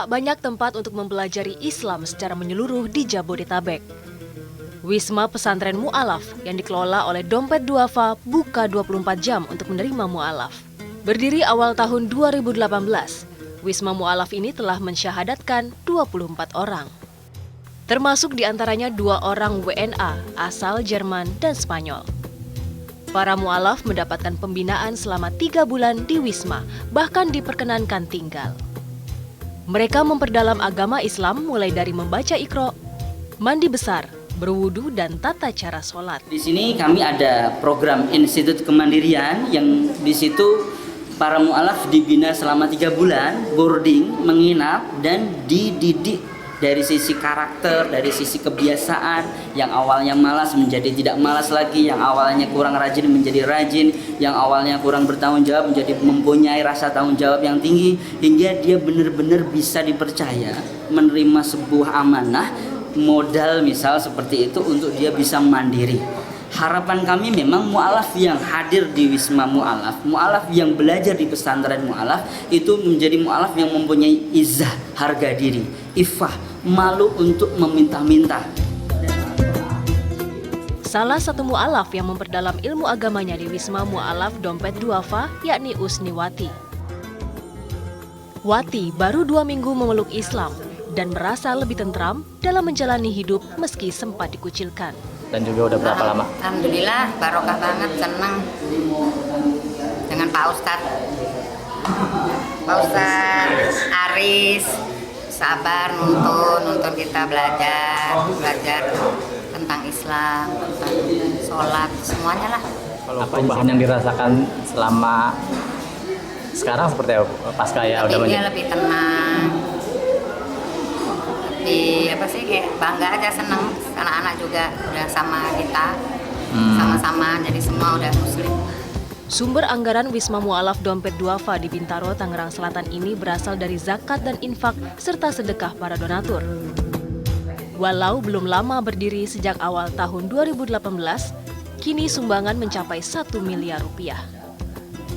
Tak banyak tempat untuk mempelajari Islam secara menyeluruh di Jabodetabek. Wisma Pesantren Mu'alaf yang dikelola oleh Dompet Duafa buka 24 jam untuk menerima mu'alaf. Berdiri awal tahun 2018, Wisma Mu'alaf ini telah mensyahadatkan 24 orang. Termasuk diantaranya 2 orang WNA asal Jerman dan Spanyol. Para mu'alaf mendapatkan pembinaan selama 3 bulan di Wisma, bahkan diperkenankan tinggal. Mereka memperdalam agama Islam mulai dari membaca Iqra, mandi besar, berwudu, dan tata cara sholat. Di sini kami ada program Institut Kemandirian yang di situ para mu'alaf dibina selama 3 bulan, boarding, menginap, dan dididik dari sisi karakter, dari sisi kebiasaan. Yang awalnya malas menjadi tidak malas lagi, yang awalnya kurang rajin menjadi rajin, yang awalnya kurang bertanggung jawab menjadi mempunyai rasa tanggung jawab yang tinggi, hingga dia benar-benar bisa dipercaya menerima sebuah amanah, modal misal seperti itu untuk dia bisa mandiri. Harapan kami memang mu'alaf yang hadir di Wisma Mu'alaf, mu'alaf yang belajar di pesantren mu'alaf itu menjadi mu'alaf yang mempunyai izzah, harga diri, iffah, malu untuk meminta-minta. Salah satu mu'alaf yang memperdalam ilmu agamanya di Wisma Mu'alaf Dompet Duafa yakni Usniwati. Wati baru 2 minggu memeluk Islam dan merasa lebih tentram dalam menjalani hidup meski sempat dikucilkan. Dan juga udah berapa lama? Alhamdulillah, barokah banget, senang dengan Pak Ustadz. Pak Ustadz Aris, sabar nuntun kita belajar tentang Islam, tentang sholat, semuanya lah. Kalau perubahan yang dirasakan selama sekarang seperti apa? Pasca ya udah banyak. Lebih tenang. Kayak bangga aja, seneng anak-anak juga udah sama kita, sama-sama, jadi semua udah muslim. Sumber anggaran Wisma Mu'alaf Dompet Duafa di Bintaro, Tangerang Selatan ini berasal dari zakat dan infak serta sedekah para donatur. Walau belum lama berdiri sejak awal tahun 2018, kini sumbangan mencapai 1 miliar rupiah.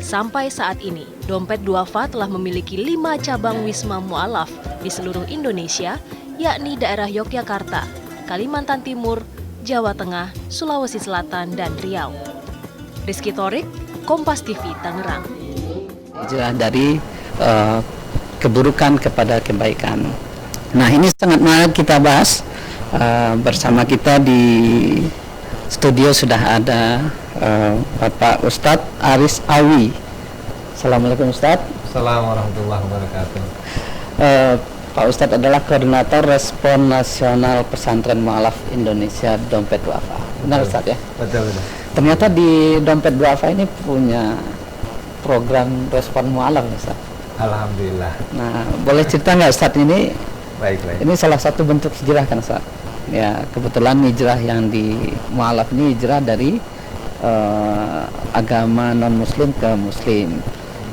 Sampai saat ini, Dompet Duafa telah memiliki 5 cabang Wisma Mu'alaf di seluruh Indonesia, yakni daerah Yogyakarta, Kalimantan Timur, Jawa Tengah, Sulawesi Selatan, dan Riau. Rizky Thorik, Kompas TV, Tangerang. Dari keburukan kepada kebaikan. Nah, ini sangat menarik kita bahas. Bersama kita di studio sudah ada Bapak Ustadz Aris Awi. Assalamualaikum Ustadz. Assalamualaikum warahmatullahi wabarakatuh. Pak Ustadz adalah Koordinator Respon Nasional Pesantren Mu'alaf Indonesia Dompet Duafa. Benar Ustadz ya? Betul. Ternyata di Dompet Duafa ini punya program Respon Mu'alaf Ustadz. Alhamdulillah. Nah, boleh cerita nggak Ustadz ini? Baik. Ini salah satu bentuk hijrah kan Ustadz? Ya, kebetulan hijrah yang di Mu'alaf ini hijrah dari agama non-muslim ke muslim.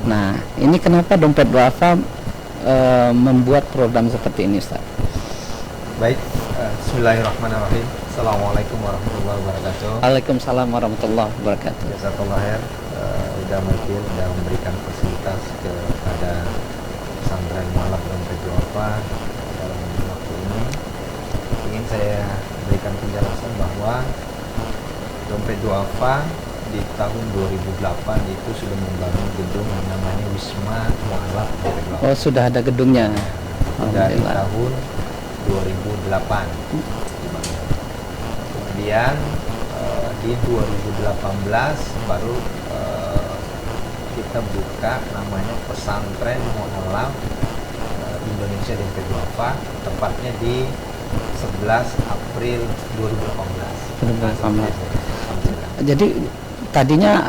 Nah, ini kenapa Dompet Duafa membuat program seperti ini Ustaz? Baik, bismillahirrahmanirrahim. Assalamualaikum warahmatullahi wabarakatuh. Waalaikumsalam warahmatullahi wabarakatuh. Jazakallah khair, udah memberikan fasilitas kepada pesantren Mu'alaf Dompet Duafa dalam waktu ini. Ingin saya berikan penjelasan bahwa Dompet Duafa di tahun 2008 itu sudah membangun gedung yang namanya Wisma Mu'alaf Dompet Duafa. Oh, sudah ada gedungnya. Dari tahun 2008. Kemudian di 2018 baru kita buka namanya Pesantren Mu'alaf Indonesia Dompet Duafa, tepatnya di 11 April 2018. Jadi tadinya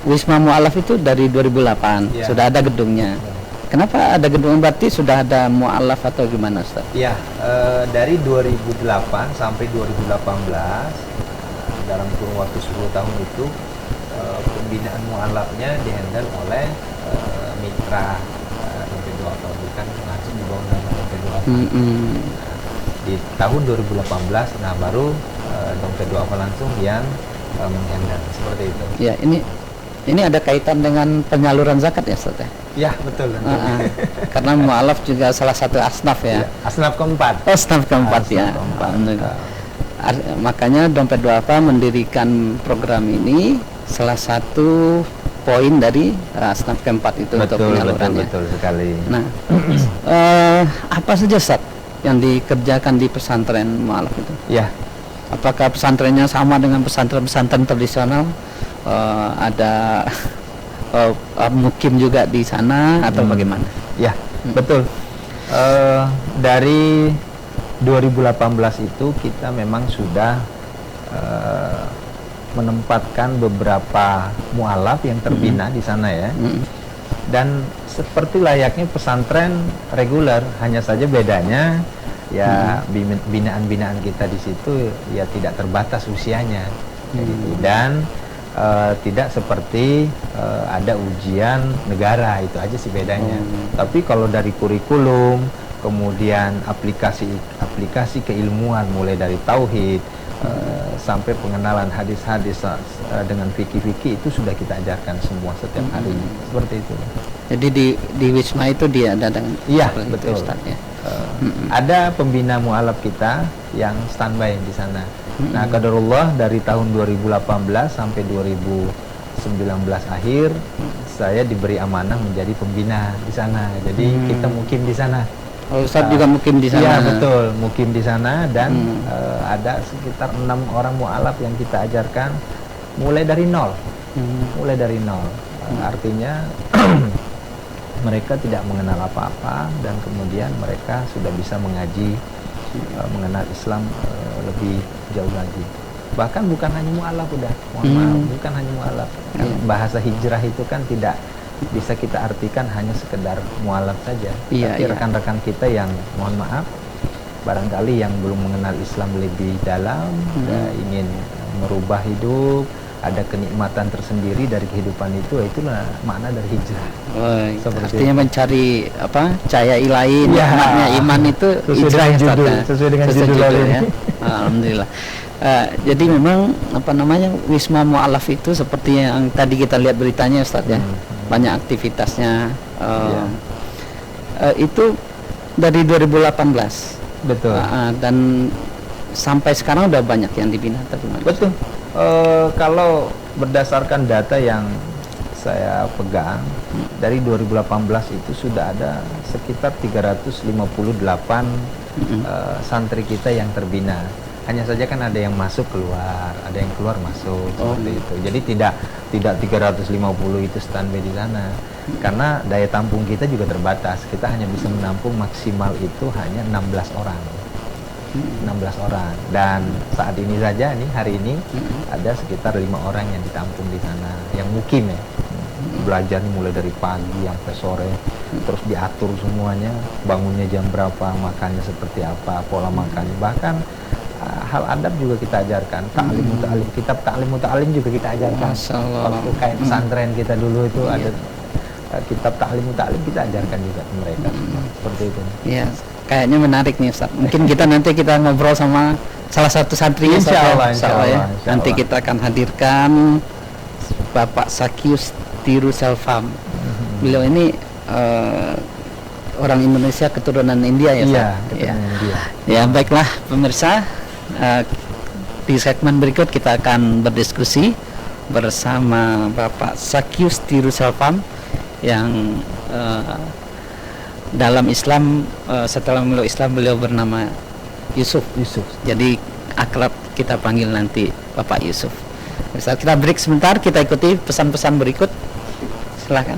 Wisma Mu'alaf itu dari 2008 ya. Sudah ada gedungnya. Kenapa ada gedung, berarti sudah ada mu'alaf atau gimana Ustaz? Ya, dari 2008 sampai 2018 dalam kurun waktu 10 tahun itu pembinaan mu'alafnya dihandle oleh mitra Dompet Duafa, bukan langsung di bawah nama Dompet Duafa. Di tahun 2018, nah baru Dompet Duafa langsung yang menghandle seperti itu. Ya, ini ada kaitan dengan penyaluran zakat ya Ustaz ya? Ya, betul. Karena mu'alaf juga salah satu asnaf ya. Asnaf keempat. Oh, asnaf keempat ya. Alhamdulillah. Makanya Dompet Duafa mendirikan program ini salah satu poin dari asnaf keempat itu untuk penyalurannya. Betul sekali. Nah, apa saja Ustaz yang dikerjakan di pesantren mu'alaf itu? Ya, Apakah pesantrennya sama dengan pesantren-pesantren tradisional? Ada mukim juga di sana atau bagaimana? ya, betul. Dari 2018 itu kita memang sudah menempatkan beberapa mu'alaf yang terbina di sana ya. Dan seperti layaknya pesantren reguler, hanya saja bedanya ya binaan-binaan kita di situ ya tidak terbatas usianya. Gitu. Dan tidak seperti ada ujian negara, itu aja sih bedanya. Tapi kalau dari kurikulum, kemudian aplikasi keilmuan mulai dari tauhid sampai pengenalan hadis-hadis dengan fikih-fikih itu sudah kita ajarkan semua setiap hari. Seperti itu. Jadi di Wisma itu dia ada dengan betul. Ustaz, ya. Ada pembina mu'alaf kita yang standby di sana. Nah, qadarullah dari tahun 2018 sampai 2019 akhir saya diberi amanah menjadi pembina di sana. Jadi kita mukim di sana. Ustaz juga mukim di sana. Iya, betul, mukim di sana dan ada sekitar 6 orang mu'alaf yang kita ajarkan mulai dari nol. Mulai dari nol. Artinya mereka tidak mengenal apa-apa dan kemudian mereka sudah bisa mengaji, mengenal Islam lebih jauh lagi. Bahkan bukan hanya mu'alaf, bukan hanya mu'alaf. Bahasa hijrah itu kan tidak bisa kita artikan hanya sekedar mu'alaf saja. Tapi rekan-rekan kita yang mohon maaf barangkali yang belum mengenal Islam lebih dalam, ingin merubah hidup, ada kenikmatan tersendiri dari kehidupan itu, itulah makna dari hijrah. Artinya mencari cahaya ilahi, maknanya iman itu hijrah sesuai dengan judul ya. Alhamdulillah. Jadi memang Wisma Mu'alaf itu seperti yang tadi kita lihat beritanya Ustaz ya, banyak aktivitasnya. Itu dari 2018. Betul. Dan sampai sekarang udah banyak yang dibina. Betul. Kalau berdasarkan data yang saya pegang dari 2018 itu sudah ada sekitar 358 santri kita yang terbina. Hanya saja kan ada yang masuk keluar, ada yang keluar masuk seperti itu. Jadi tidak 350 itu standby di sana. Karena daya tampung kita juga terbatas. Kita hanya bisa menampung maksimal itu hanya 16 orang. 16 orang. Dan saat ini saja hari ini ada sekitar 5 orang yang ditampung di sana, yang mukim ya. Belajar mulai dari pagi sampai sore, terus diatur semuanya, bangunnya jam berapa, makannya seperti apa, pola makannya, bahkan hal adab juga kita ajarkan, ta'lim muta'alim, kitab ta'lim muta'alim juga kita ajarkan. Waktu kayak pesantren kita dulu itu ada kitab ta'lim muta'alim, kita ajarkan juga ke mereka. Seperti itu. Iya, kayaknya menarik nih Ustaz. Mungkin nanti kita ngobrol sama salah satu santri insya Allah, ya. Nanti kita akan hadirkan Bapak Sakyus Tiruselvam. Beliau ini orang Indonesia keturunan India ya, Iya, keturunan India. Ya, baiklah pemirsa, di segmen berikut kita akan berdiskusi bersama Bapak Sakyus Tiruselvam yang dalam Islam, setelah memeluk Islam beliau bernama Yusuf. Jadi akrab kita panggil nanti Bapak Yusuf. Misal kita break sebentar, kita ikuti pesan-pesan berikut. Silakan.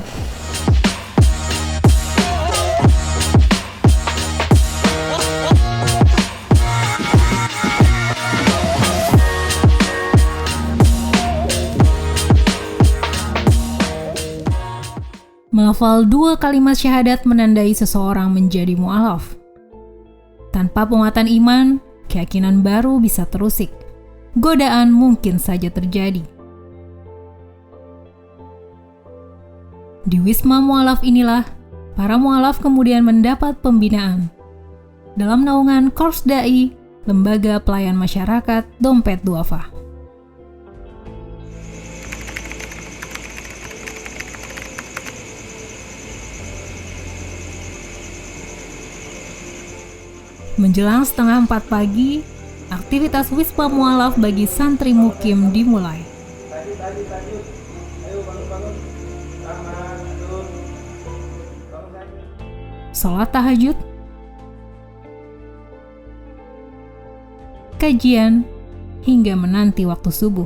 Melafal 2 kalimat syahadat menandai seseorang menjadi mu'alaf. Tanpa penguatan iman, keyakinan baru bisa terusik. Godaan mungkin saja terjadi. Di Wisma Mu'alaf inilah, para mu'alaf kemudian mendapat pembinaan dalam naungan Korps Dai, Lembaga Pelayan Masyarakat Dompet Duafa. Menjelang setengah 4 pagi, aktivitas Wisma Mu'alaf bagi santri mukim dimulai. Sholat tahajud, kajian, hingga menanti waktu subuh.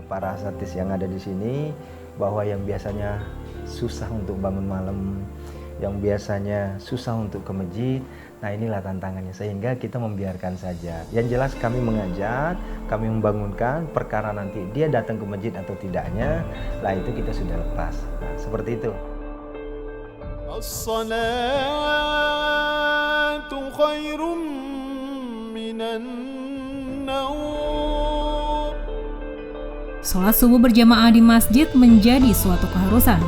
Para asatidz yang ada di sini, bahwa yang biasanya susah untuk bangun malam, yang biasanya susah untuk ke masjid, nah inilah tantangannya, sehingga kita membiarkan saja. Yang jelas kami mengajak, kami membangunkan, perkara nanti dia datang ke masjid atau tidaknya, lah itu kita sudah lepas. Nah, seperti itu. As-salatu khairum minan naum. Sholat subuh berjamaah di masjid menjadi suatu keharusan.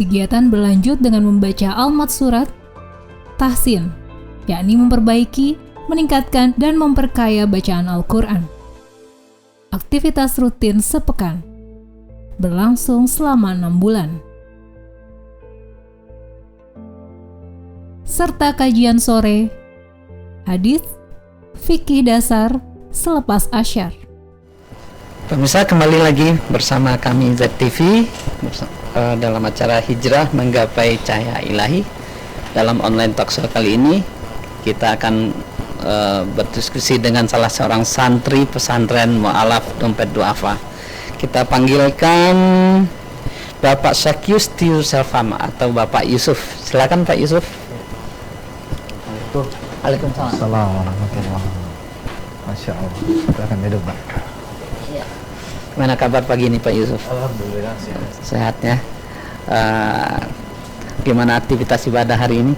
Kegiatan berlanjut dengan membaca almat surat, tahsin, yakni memperbaiki, meningkatkan, dan memperkaya bacaan Al-Quran. Aktivitas rutin sepekan, berlangsung selama 6 bulan. Serta kajian sore, hadis, fikih dasar, selepas asyar. Pemirsa, kembali lagi bersama kami ZTV dalam acara Hijrah Menggapai Cahaya Ilahi. Dalam online talkshow kali ini kita akan berdiskusi dengan salah seorang santri pesantren Mu'alaf Dompet Duafa. Kita panggilkan Bapak Syakyus Tiuselfam atau Bapak Yusuf. Silakan Pak Yusuf. Waalaikumsalam. Assalamualaikum warahmatullahi wabarakatuh. Masya Allah. Silakan duduk, Pak. Gimana kabar pagi ini Pak Yusuf? Alhamdulillah sehat. Sehat ya. Gimana aktivitas ibadah hari ini?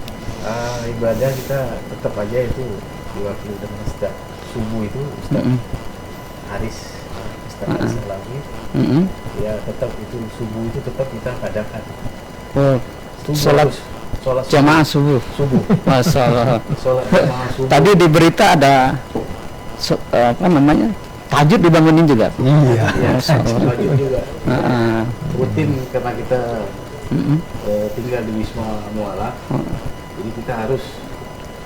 Ibadah kita tetap aja itu diwakili dengan Ustaz subuh itu Ustaz Haris Haris lagi. Ya tetap itu subuh itu tetap kita adakan. Oh, sholat jamaah subuh. Masya Allah. Sholat jamaah subuh. Tadi di berita ada tahajud dibangunin juga. Iya. Tahajud juga. Rutin karena kita tinggal di Wisma Mu'alaf. Jadi kita harus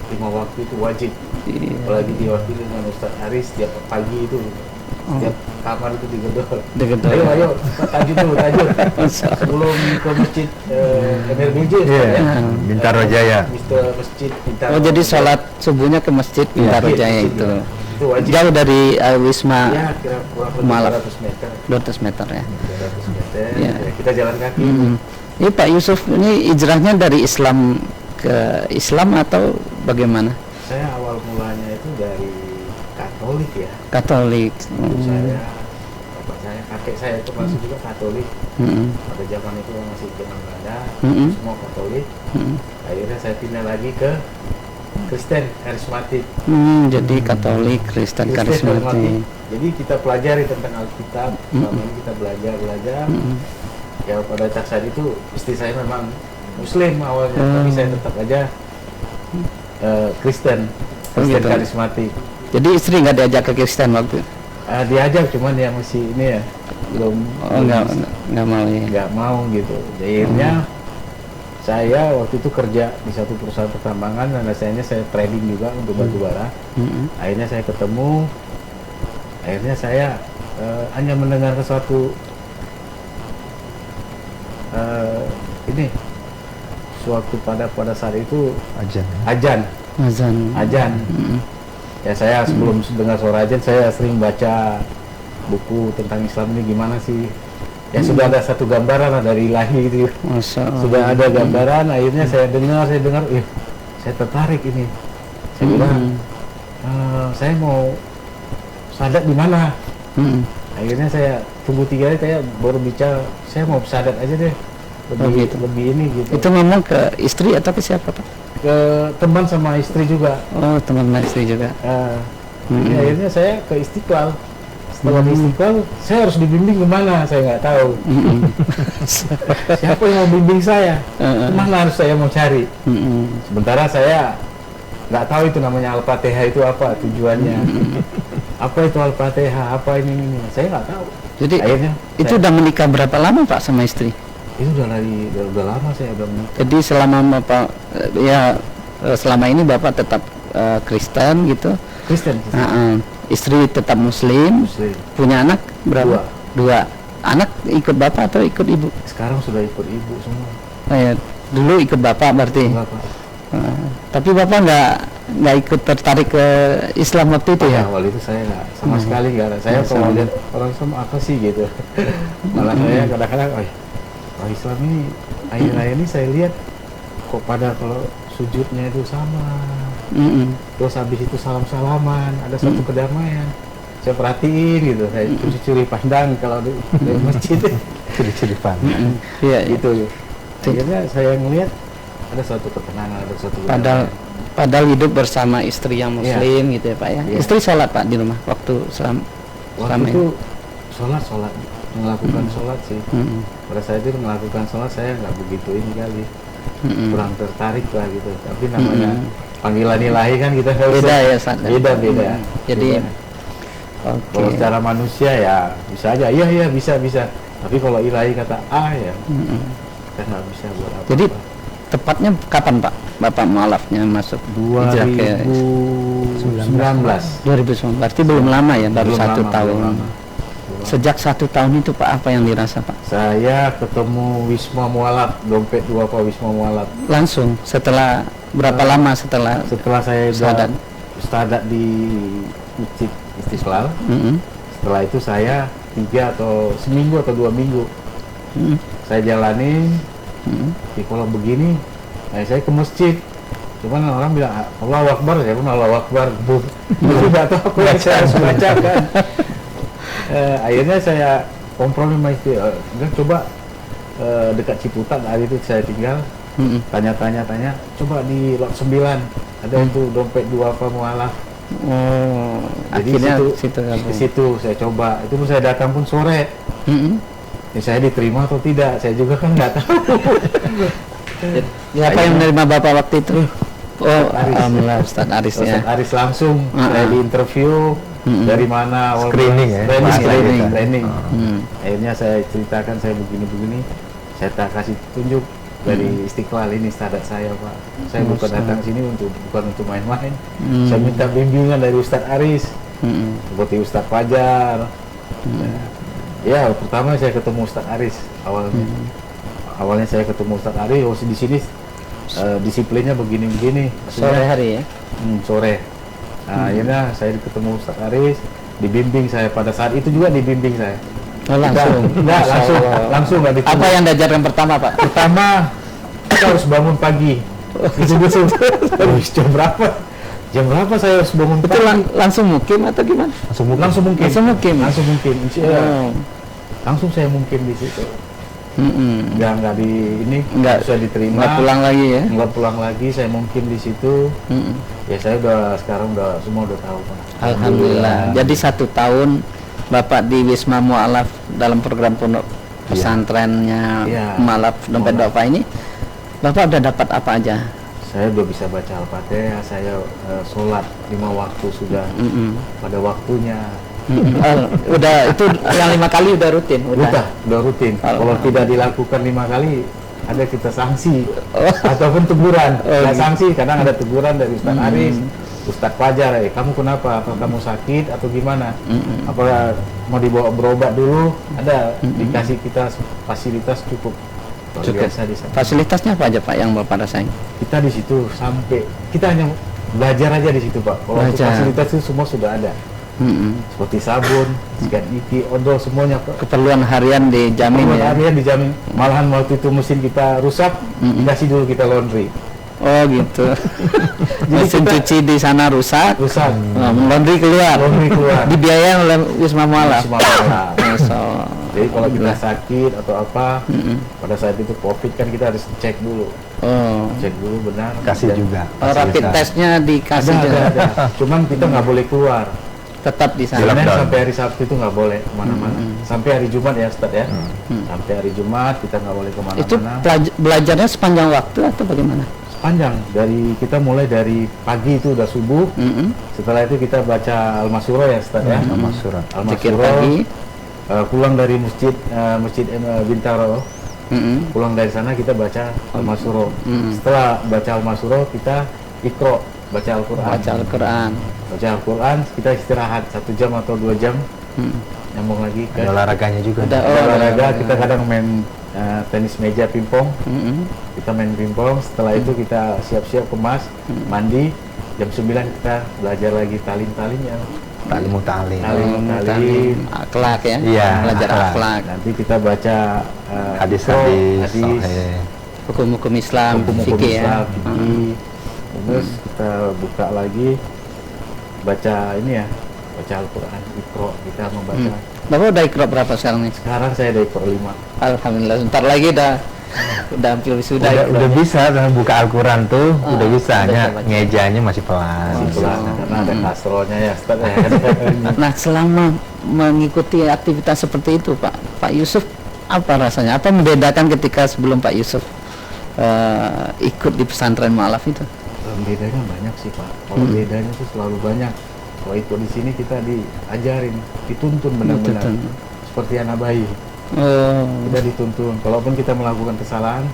5 waktu itu wajib. Apalagi diwakili dengan Ustaz Haris setiap pagi itu. Setiap kamar itu digedor. Ayo, tahajud. Sebelum ke masjid MRBJ ya. Bintaro Jaya. Masjid Bintaro. Oh, jadi sholat subuhnya ke masjid Bintaro Jaya itu. Jauh dari Wisma Mu'alaf. 200 meter ya. 200 meter. Ya. Kita jalan kaki. Ini Pak Yusuf, ini hijrahnya dari Islam ke Islam atau bagaimana? Saya awal mulanya itu dari Katolik ya. Katolik. Saya, bapak saya, kakek saya itu masih juga Katolik. Pada zaman itu masih zaman Belanda, semua Katolik. Akhirnya saya pindah lagi ke Kristen karismatik. Jadi Katolik, Kristen karismatik. Jadi kita pelajari tentang Alkitab. Selama ini kita belajar. Ya pada saat itu istri saya memang Muslim awalnya, tapi saya tetap aja Kristen gitu. Karismatik. Jadi istri nggak diajak ke Kristen waktu? Diajak, cuman ya masih ini ya belum. Nggak mau ya. Nggak mau gitu. Akhirnya saya waktu itu kerja di satu perusahaan pertambangan dan akhirnya saya trading juga untuk batu bara. Akhirnya saya ketemu. Akhirnya saya hanya mendengar sesuatu ini suatu pada saat itu ajan. Ya saya sebelum dengar suara ajan saya sering baca buku tentang Islam ini gimana sih. Ya sudah ada satu gambaran lah dari ilahi gitu. Sudah ada gambaran, akhirnya saya dengar, saya tertarik ini. Saya bilang, saya mau sadat di mana? Akhirnya saya tunggu 3 hari, saya baru bicara, saya mau sadat aja deh. Lebih ini gitu. Itu ngomong ke istri atau ke siapa Pak? Ke teman sama istri juga. Oh, teman sama istri juga. Akhirnya saya ke Istiqlal. Setelah di Istiqlal, saya harus dibimbing kemana? Saya nggak tahu. Siapa yang mau bimbing saya? Kemana harus saya mau cari? Sementara saya nggak tahu itu namanya Al-Fatihah itu apa tujuannya. Apa itu Al-Fatihah, apa ini. Saya nggak tahu. Jadi Akhirnya itu udah menikah berapa lama Pak sama istri? itu udah lama saya udah menikah. Jadi selama Bapak selama ini Bapak tetap Kristen gitu. Kristen. Istri tetap Muslim. Punya anak berapa? Dua. Anak ikut Bapak atau ikut Ibu? Sekarang sudah ikut Ibu semua. Dulu ikut Bapak berarti. Bapak. Tapi Bapak nggak ikut tertarik ke Islam waktu itu ya? Awal itu saya nggak sama sekali nggak ada. Saya kalau lihat orang Islam apa sih gitu. Malah saya kadang-kadang, orang Islam ini akhir-akhir ini saya lihat kok pada kalau sujudnya itu sama. Terus habis itu salam-salaman, ada satu kedamaian. Saya perhatiin gitu, saya curi-curi pandang kalau di masjid. Curi-curi pandang. Iya. Gitu. Akhirnya saya ngelihat ada suatu ketenangan, ada suatu padahal hidup bersama istri yang Muslim gitu ya Pak ya. Istri sholat Pak di rumah waktu selama itu sholat melakukan sholat sih. Pada saat itu melakukan sholat saya nggak begitu ini kali, kurang tertarik lah gitu. Tapi namanya panggilan ilahi kan kita nggak beda usah. ya Ustaz. Beda. Jadi kalau secara manusia ya bisa aja, iya bisa. Tapi kalau ilahi kata ya kita nggak bisa buat apa. Jadi tepatnya kapan Pak Bapak mualafnya masuk 2019. 2019 berarti belum lama ya, baru satu tahun. Sejak 1 tahun itu Pak apa yang dirasa Pak? Saya ketemu Wisma Mualaf, dompet duafa Wisma Mualaf. Langsung setelah berapa lama setelah saya ustadzah di Masjid Istiqlal. Setelah itu saya 3 atau seminggu atau 2 minggu saya jalanin. Kalau begini, saya ke masjid. Cuman orang bilang Allahu Akbar, saya pun Allahu Akbar. Tidak tahu apa yang saya harus bacakan. Akhirnya saya kompromi sama istri. Coba dekat Ciputat hari itu saya tinggal. Tanya. Coba di lot 9 ada itu dompet duafa mualaf. Jadi di situ saya coba. Itu pun saya datang pun sore. Saya diterima atau tidak, saya juga kan nggak tahu. Siapa yang menerima Bapak waktu itu? Alhamdulillah Ustaz Aris ya. Ustaz Aris langsung saya diinterview dari mana awal Screening ya? Training. Akhirnya saya ceritakan saya begini, saya tak kasih tunjuk dari Istiqlal ini standar saya Pak. Saya bukan datang sini bukan untuk main-main. Saya minta bimbingan dari Ustaz Aris, seperti Ustaz Fajar. Ya, pertama saya ketemu Ustaz Aris awalnya saya ketemu Ustaz Aris, di sini disiplinnya begini-begini. Sore hari ya? Sore. Nah, akhirnya saya ketemu Ustaz Aris, dibimbing saya pada saat itu juga dibimbing saya. Langsung nggak ditunggu. Apa yang diajarkan pertama Pak? Pertama kita harus bangun pagi. Itu jam berapa saya harus bangun pagi? Itu langsung mukim atau gimana? Langsung mukim. Oh. Langsung saya mukim di situ. Nggak bisa diterima. Nggak pulang lagi ya? Nggak pulang lagi, saya mukim di situ. Ya saya sekarang semua udah tahu Pak. Alhamdulillah. Jadi 1 tahun Bapak di Wisma Mualaf dalam program pondok pesantrennya Mualaf Dompet Duafa ini, Bapak udah dapat apa aja? Saya udah bisa baca Al-Fatihah, saya sholat 5 waktu sudah pada waktunya. Udah itu yang 5 kali udah rutin? Udah rutin. Kalau tidak dilakukan 5 kali ada kita sanksi ataupun teguran. Sanksi kadang ada teguran dari Ustaz Aris, Ustaz Fajar, kamu kenapa? Apa kamu sakit atau gimana? Apa mau dibawa berobat dulu? Ada dikasih kita fasilitas cukup. Biasa di sana. Fasilitasnya apa aja Pak yang Bapak rasain? Kita di situ sampai kita hanya belajar aja di situ Pak. Kalau fasilitas itu semua sudah ada. Seperti sabun, sikat gigi, odol semuanya Pak. Keperluan harian dijamin ya? Harian dijamin. Malahan waktu itu mesin kita rusak, dikasih dulu kita laundry. Oh gitu. Mesin cuci di sana rusak. Laundry keluar. Dibiayain oleh Wisma Mualaf. Jadi kalau kita sakit atau apa, pada saat itu COVID kan kita harus cek dulu. Cek dulu benar. Kasih juga. Rapid testnya dikasih juga. Ada. Cuman kita nggak boleh keluar. Tetap di sana. Sampai hari Sabtu itu nggak boleh kemana-mana. Sampai hari Jumat ya Ustaz ya. Sampai hari Jumat kita nggak boleh kemana-mana. Itu belajarnya sepanjang waktu atau bagaimana? panjang. Kita mulai dari pagi itu udah subuh. Setelah itu kita baca Al-Masyuro ya Ustaz ya. Zikir Al-Masyuro. pagi. Pulang dari masjid Bintaro. Pulang dari sana kita baca Al-Masyuro. Setelah baca Al-Masyuro kita Iqra, baca Al-Quran. Baca Al-Quran, kita istirahat 1 jam atau 2 jam. Nyambung lagi ke Ada olahraganya juga. Ada olahraga, kita kadang main tenis meja pingpong. Kita main pingpong, setelah itu kita siap-siap kemas, mandi. Jam 9 kita belajar lagi talim-talim yang Talim. Akhlak ya. Iya, Belajar akhlak. Nanti kita baca Hadis-hadis. Hukum-hukum Islam, hukum-hukum fikih ya. Islam, fikih. Terus kita buka lagi baca ini ya, baca Al-Quran, Iqra, kita membaca. Bapak udah Iqra berapa sekarang nih? Sekarang saya ada Iqra 5. Alhamdulillah, sebentar lagi udah hampir wisuda. Udah bisa buka Al-Quran tuh, udah bisa. udah Hanya ngejanya masih pelan. Karena ada kasrohnya ya Ustaz. Nah, selama mengikuti aktivitas seperti itu, Pak Yusuf, apa rasanya? Apa membedakan ketika sebelum Pak Yusuf ikut di pesantren mu'alaf itu? Bedanya banyak sih Pak. Kalau bedanya tuh selalu banyak. Kalau ikut di sini kita diajarin, dituntun benar-benar seperti anak bayi. Kita dituntun. Kalaupun kita melakukan kesalahan,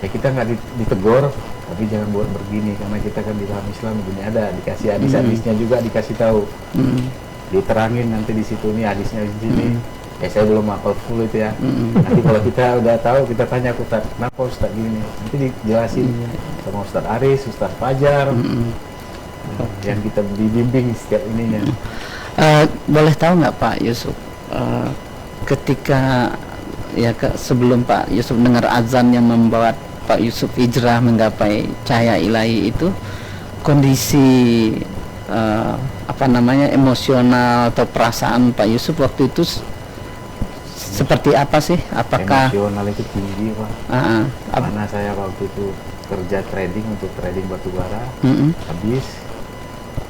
ya kita nggak ditegur, tapi jangan buat begini karena kita kan di dalam Islam begini ada dikasih hadis-hadisnya juga dikasih tahu. Diterangin nanti di situ nih hadisnya di sini. Ya saya belum hafal full itu ya. Nanti kalau kita udah tahu kita tanya ke Ustaz, kenapa Ustaz gini? Nanti dijelasin sama Ustaz Aris, Ustaz Fajar. Yang kita dibimbing setiap ininya. Boleh tahu nggak Pak Yusuf, ketika sebelum Pak Yusuf dengar azan yang membawa Pak Yusuf hijrah menggapai cahaya ilahi itu, kondisi emosional atau perasaan Pak Yusuf waktu itu seperti apa sih? Apakah emosional itu tinggi Pak? Karena saya waktu itu kerja trading untuk trading batubara, habis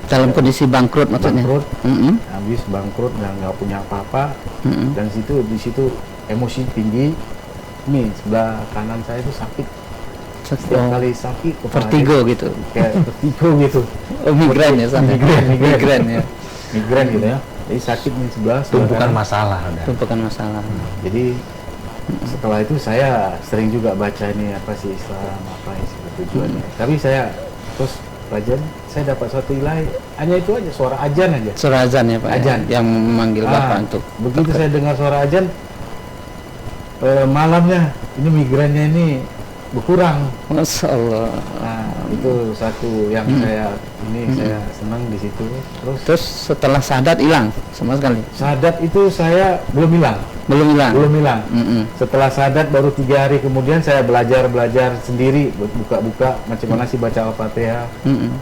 dalam kondisi bangkrut maksudnya. Habis bangkrut dan nggak punya apa-apa, dan di situ emosi tinggi. Nih sebelah kanan saya itu sakit. Setiap kali sakit vertigo gitu. Kayak vertigo gitu. Migren ya sana. Migren ya. Migren gitu ya. Jadi sakit nih sebelah. Tumpukan masalah. Tumpukan masalah. Jadi setelah itu saya sering juga baca ini apa sih Islam, apa sih tujuannya. Tapi saya terus pelajaran, saya dapat suatu ilahi, hanya itu aja, suara azan aja. Suara azan ya Pak? Azan. Yang memanggil Bapak untuk. Begitu saya dengar suara azan, malamnya ini migrannya ini berkurang. Masya Allah. Nah, itu satu yang saya senang di situ. Terus setelah sadat hilang sama sekali. Sadat itu saya belum hilang. Setelah sadat baru 3 hari kemudian saya belajar sendiri, buka macam mana sih baca Al-Fatihah.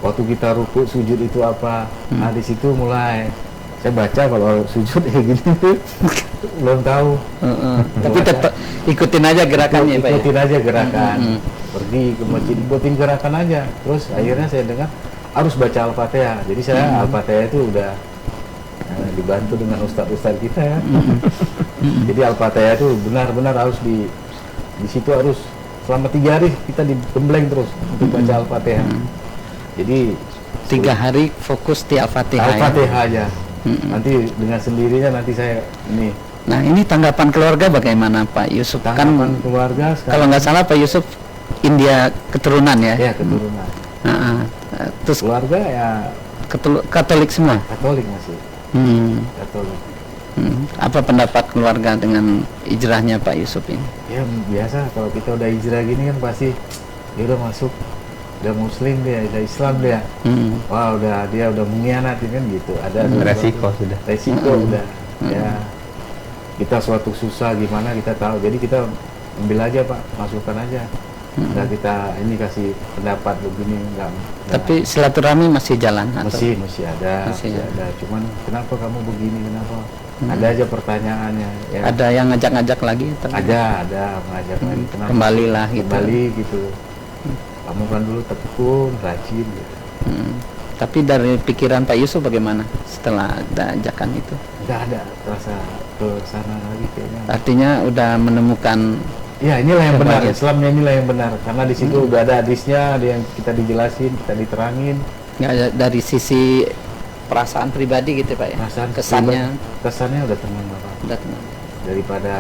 Waktu kita rukuk sujud itu apa. Nah di situ mulai saya baca kalau sujud kayak gini tuh belum tahu. Tapi tetap ikutin aja gerakannya Pak. Ikutin aja gerakan. Pergi ke masjid ikutin gerakan aja. Terus akhirnya saya dengar harus baca Al-Fatihah. Jadi saya Al-Fatihah itu udah dibantu dengan ustadz kita ya. Jadi Al-Fatihah itu benar-benar harus di situ harus selama 3 hari kita digembleng terus untuk baca Al-Fatihah. Jadi 3 hari fokus di Al-Fatihah. Al-Fatihah aja. Nanti dengan sendirinya nanti saya ini. Nah ini tanggapan keluarga bagaimana Pak Yusuf? Tanggapan keluarga sekarang, kalau nggak salah Pak Yusuf India keturunan ya? Ya keturunan. Terus keluarga ya Katolik semua? Katolik masih. Katolik. Apa pendapat keluarga dengan hijrahnya Pak Yusuf ini? Ya biasa kalau kita udah hijrah gini kan pasti dia udah masuk, udah muslim dia, udah Islam dia. Wah dia udah mengkhianati kan gitu. Ada resiko udah. Ya kita suatu susah gimana kita tahu. Jadi kita ambil aja Pak, masukkan aja. Nggak kita ini kasih pendapat begini enggak. Tapi silaturahmi masih jalan atau? Masih ada. Cuman kenapa kamu begini, kenapa? Ada aja pertanyaannya ya. Ada yang ngajak-ngajak lagi? Ada mengajak lagi. Kenapa? Kembalilah gitu. Kembali gitu. Kamu kan dulu tekun, rajin gitu. Tapi dari pikiran Pak Yusuf bagaimana setelah ada ajakan itu? Nggak ada terasa ke sana lagi kayaknya. Artinya udah menemukan Ya, inilah yang benar. Kebahagiaan. Islamnya inilah yang benar. Karena di situ udah ada hadisnya, ada yang kita dijelasin, kita diterangin. Ya, dari sisi perasaan pribadi gitu Pak ya. Perasaan Kesannya udah tenang Bapak. udah tenang. Daripada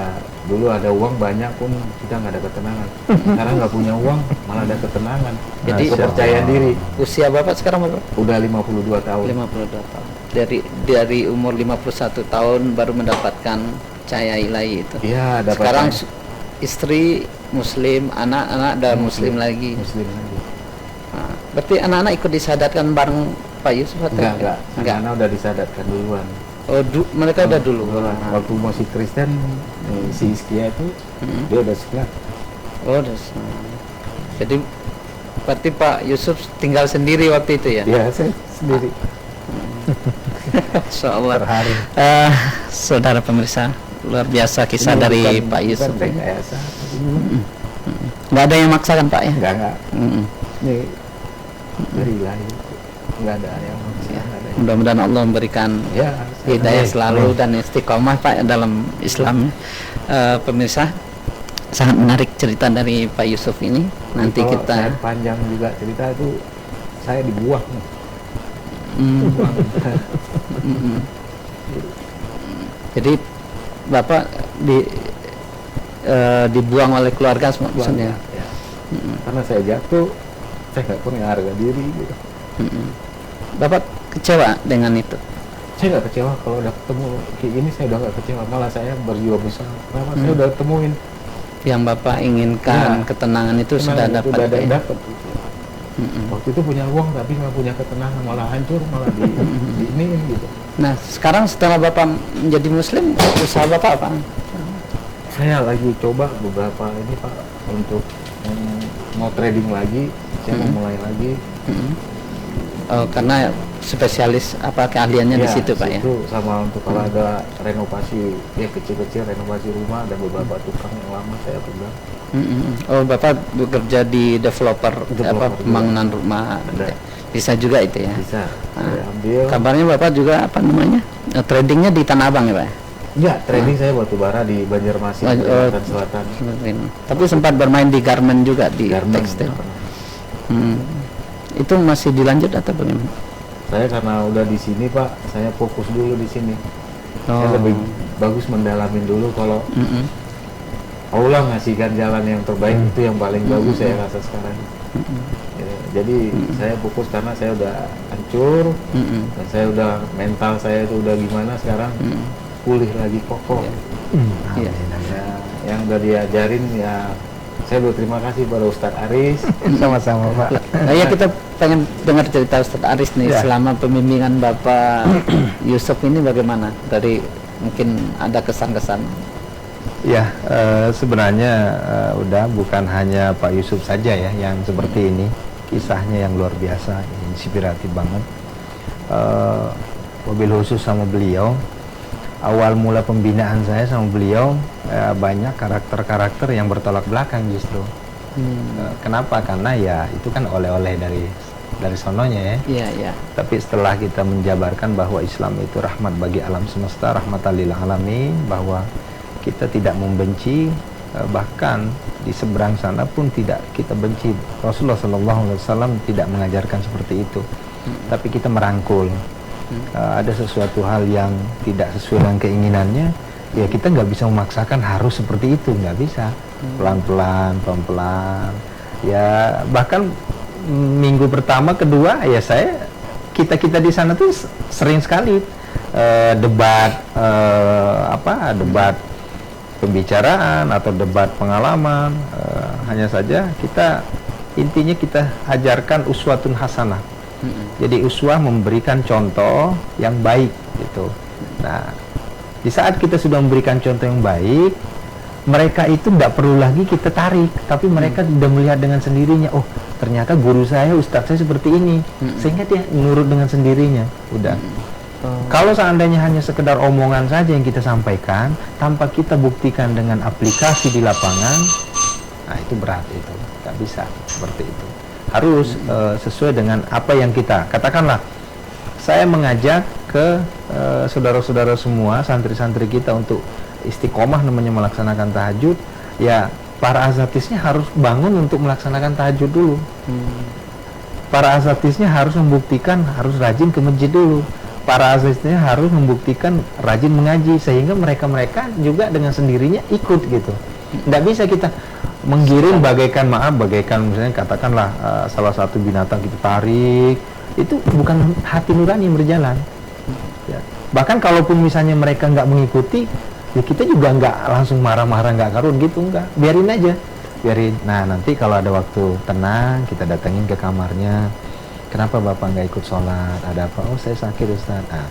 dulu ada uang banyak pun kita nggak ada ketenangan. Sekarang nggak punya uang malah ada ketenangan. Jadi kepercayaan diri. Usia Bapak sekarang berapa? Udah 52 tahun. 52 tahun. Dari umur 51 tahun baru mendapatkan cahaya ilahi itu. Iya, dapat. Sekarang istri muslim, anak-anak dan muslim lagi. Muslim lagi. Nah, berarti anak-anak ikut disadatkan bareng Pak Yusuf atau Enggak. Anak-anak udah disadatkan duluan. Oh, mereka udah dulu. Waktu masih Kristen, si Iskia itu dia udah sekolah. Oh, jadi berarti Pak Yusuf tinggal sendiri waktu itu ya? Iya, saya sendiri. Insyaallah. Terharu. Saudara pemirsa, luar biasa kisah Ini dari bukan- Pak Yusuf. bukan rekayasa. Nggak ada yang maksakan Pak ya? Enggak. Mm-mm. Ini dari lahir. Enggak ada yang maksa, nggak ada yang- Mudah-mudahan Allah memberikan Ya, hidayah amin. selalu dan istiqomah Pak dalam Islam. Pemirsa, sangat menarik cerita dari Pak Yusuf ini. Nanti Kalau kita saya panjang juga cerita itu saya dibuang. Mm. Jadi Bapak dibuang oleh keluarga maksudnya. Ya. Karena saya jatuh, saya nggak punya harga diri gitu. Bapak kecewa dengan itu? Saya nggak kecewa kalau udah ketemu kayak gini, saya udah nggak kecewa, malah saya berjiwa besar. Kenapa saya udah temuin Yang Bapak inginkan, Ya. ketenangan itu sudah ketenangan, dapat udah Pak, ya? dapat gitu. Waktu itu punya uang tapi nggak punya ketenangan, malah hancur, malah di iniin gitu. Nah, sekarang setelah Bapak menjadi Muslim, usaha Bapak apa? Saya lagi coba beberapa ini Pak untuk mau trading lagi, saya mau mulai lagi. Oh, karena spesialis apa keahliannya di situ Pak ya? Itu sama untuk kalau ada renovasi ya kecil-kecil, renovasi rumah, ada beberapa tukang yang lama saya pegang. Oh, Bapak bekerja di developer Developer apa juga. pembangunan rumah. Ada. Bisa juga itu ya. Bisa Ah. saya ambil. Kabarnya Bapak juga apa namanya? Tradingnya di Tanah Abang ya Pak? Ya, trading saya batu bara di Banjarmasin, Kalimantan Selatan. Tapi sempat bermain di garment juga di Garment. tekstil. Itu masih dilanjut atau bagaimana? Saya karena udah di sini Pak, saya fokus dulu di sini. Saya lebih bagus mendalamin dulu kalau Allah ngasihkan jalan yang terbaik, itu yang paling bagus saya rasa sekarang. Ya, jadi saya fokus karena saya udah hancur, dan saya udah mental saya itu udah gimana sekarang pulih lagi kokoh. Iya. Ya, yang udah diajarin ya saya berterima kasih pada Ustadz Aris. Sama-sama Pak. Nah, ya kita pengen dengar cerita Ustadz Aris nih Ya. selama pembimbingan Bapak Yusuf ini bagaimana? Dari mungkin ada kesan-kesan. Ya, sebenarnya udah bukan hanya Pak Yusuf saja ya yang seperti ini. Kisahnya yang luar biasa, inspiratif banget. Mobil khusus sama beliau. Awal mula pembinaan saya sama beliau banyak karakter-karakter yang bertolak belakang justru. Kenapa? Karena ya itu kan oleh-oleh dari sononya ya. Iya, iya. Tapi setelah kita menjabarkan bahwa Islam itu rahmat bagi alam semesta, rahmatan lil alamin, bahwa kita tidak membenci, bahkan di seberang sana pun tidak kita benci. Rasulullah SAW tidak mengajarkan seperti itu. Tapi kita merangkul. Ada sesuatu hal yang tidak sesuai dengan keinginannya, ya kita nggak bisa memaksakan harus seperti itu, nggak bisa. Pelan-pelan. Ya bahkan minggu pertama, kedua, ya kita di sana tuh sering sekali debat debat pembicaraan atau debat pengalaman. Hanya saja intinya kita ajarkan uswatun hasanah. Jadi uswah memberikan contoh yang baik gitu. Nah, di saat kita sudah memberikan contoh yang baik, mereka itu tidak perlu lagi kita tarik, tapi mereka sudah melihat dengan sendirinya. Oh, ternyata guru saya, ustadz saya seperti ini, sehingga dia nurut dengan sendirinya. Udah. Kalau seandainya hanya sekedar omongan saja yang kita sampaikan, tanpa kita buktikan dengan aplikasi di lapangan, nah itu berat itu, nggak bisa seperti itu. Harus sesuai dengan apa yang kita katakanlah. Saya mengajak ke saudara-saudara semua, santri-santri kita untuk istiqomah namanya melaksanakan tahajud. Ya para asatisnya harus bangun untuk melaksanakan tahajud dulu. Para asatisnya harus membuktikan harus rajin ke masjid dulu. Para asatisnya harus membuktikan rajin mengaji, sehingga mereka juga dengan sendirinya ikut gitu. Nggak bisa kita menggiring bagaikan misalnya katakanlah salah satu binatang kita tarik, itu bukan hati nurani yang berjalan. Ya. Bahkan kalaupun misalnya mereka nggak mengikuti, ya kita juga nggak langsung marah-marah nggak karun gitu, nggak, biarin aja, biarin. Nah nanti kalau ada waktu tenang kita datengin ke kamarnya, kenapa bapak nggak ikut sholat, ada apa? Oh saya sakit Ustaz. Nah,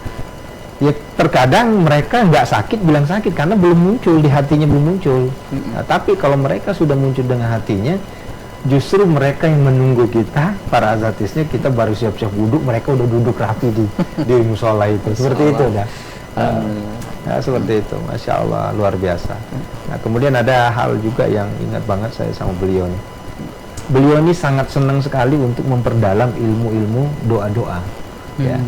ya terkadang mereka nggak sakit bilang sakit karena belum muncul, di hatinya belum muncul. Nah, tapi kalau mereka sudah muncul dengan hatinya, justru mereka yang menunggu kita, para azatisnya, kita baru siap-siap duduk, mereka udah duduk rapi di musola itu. Seperti itu dah. Ya, seperti itu, Masya Allah, luar biasa. Nah, kemudian ada hal juga yang ingat banget saya sama beliau nih. Beliau ini sangat senang sekali untuk memperdalam ilmu-ilmu doa-doa. Ya,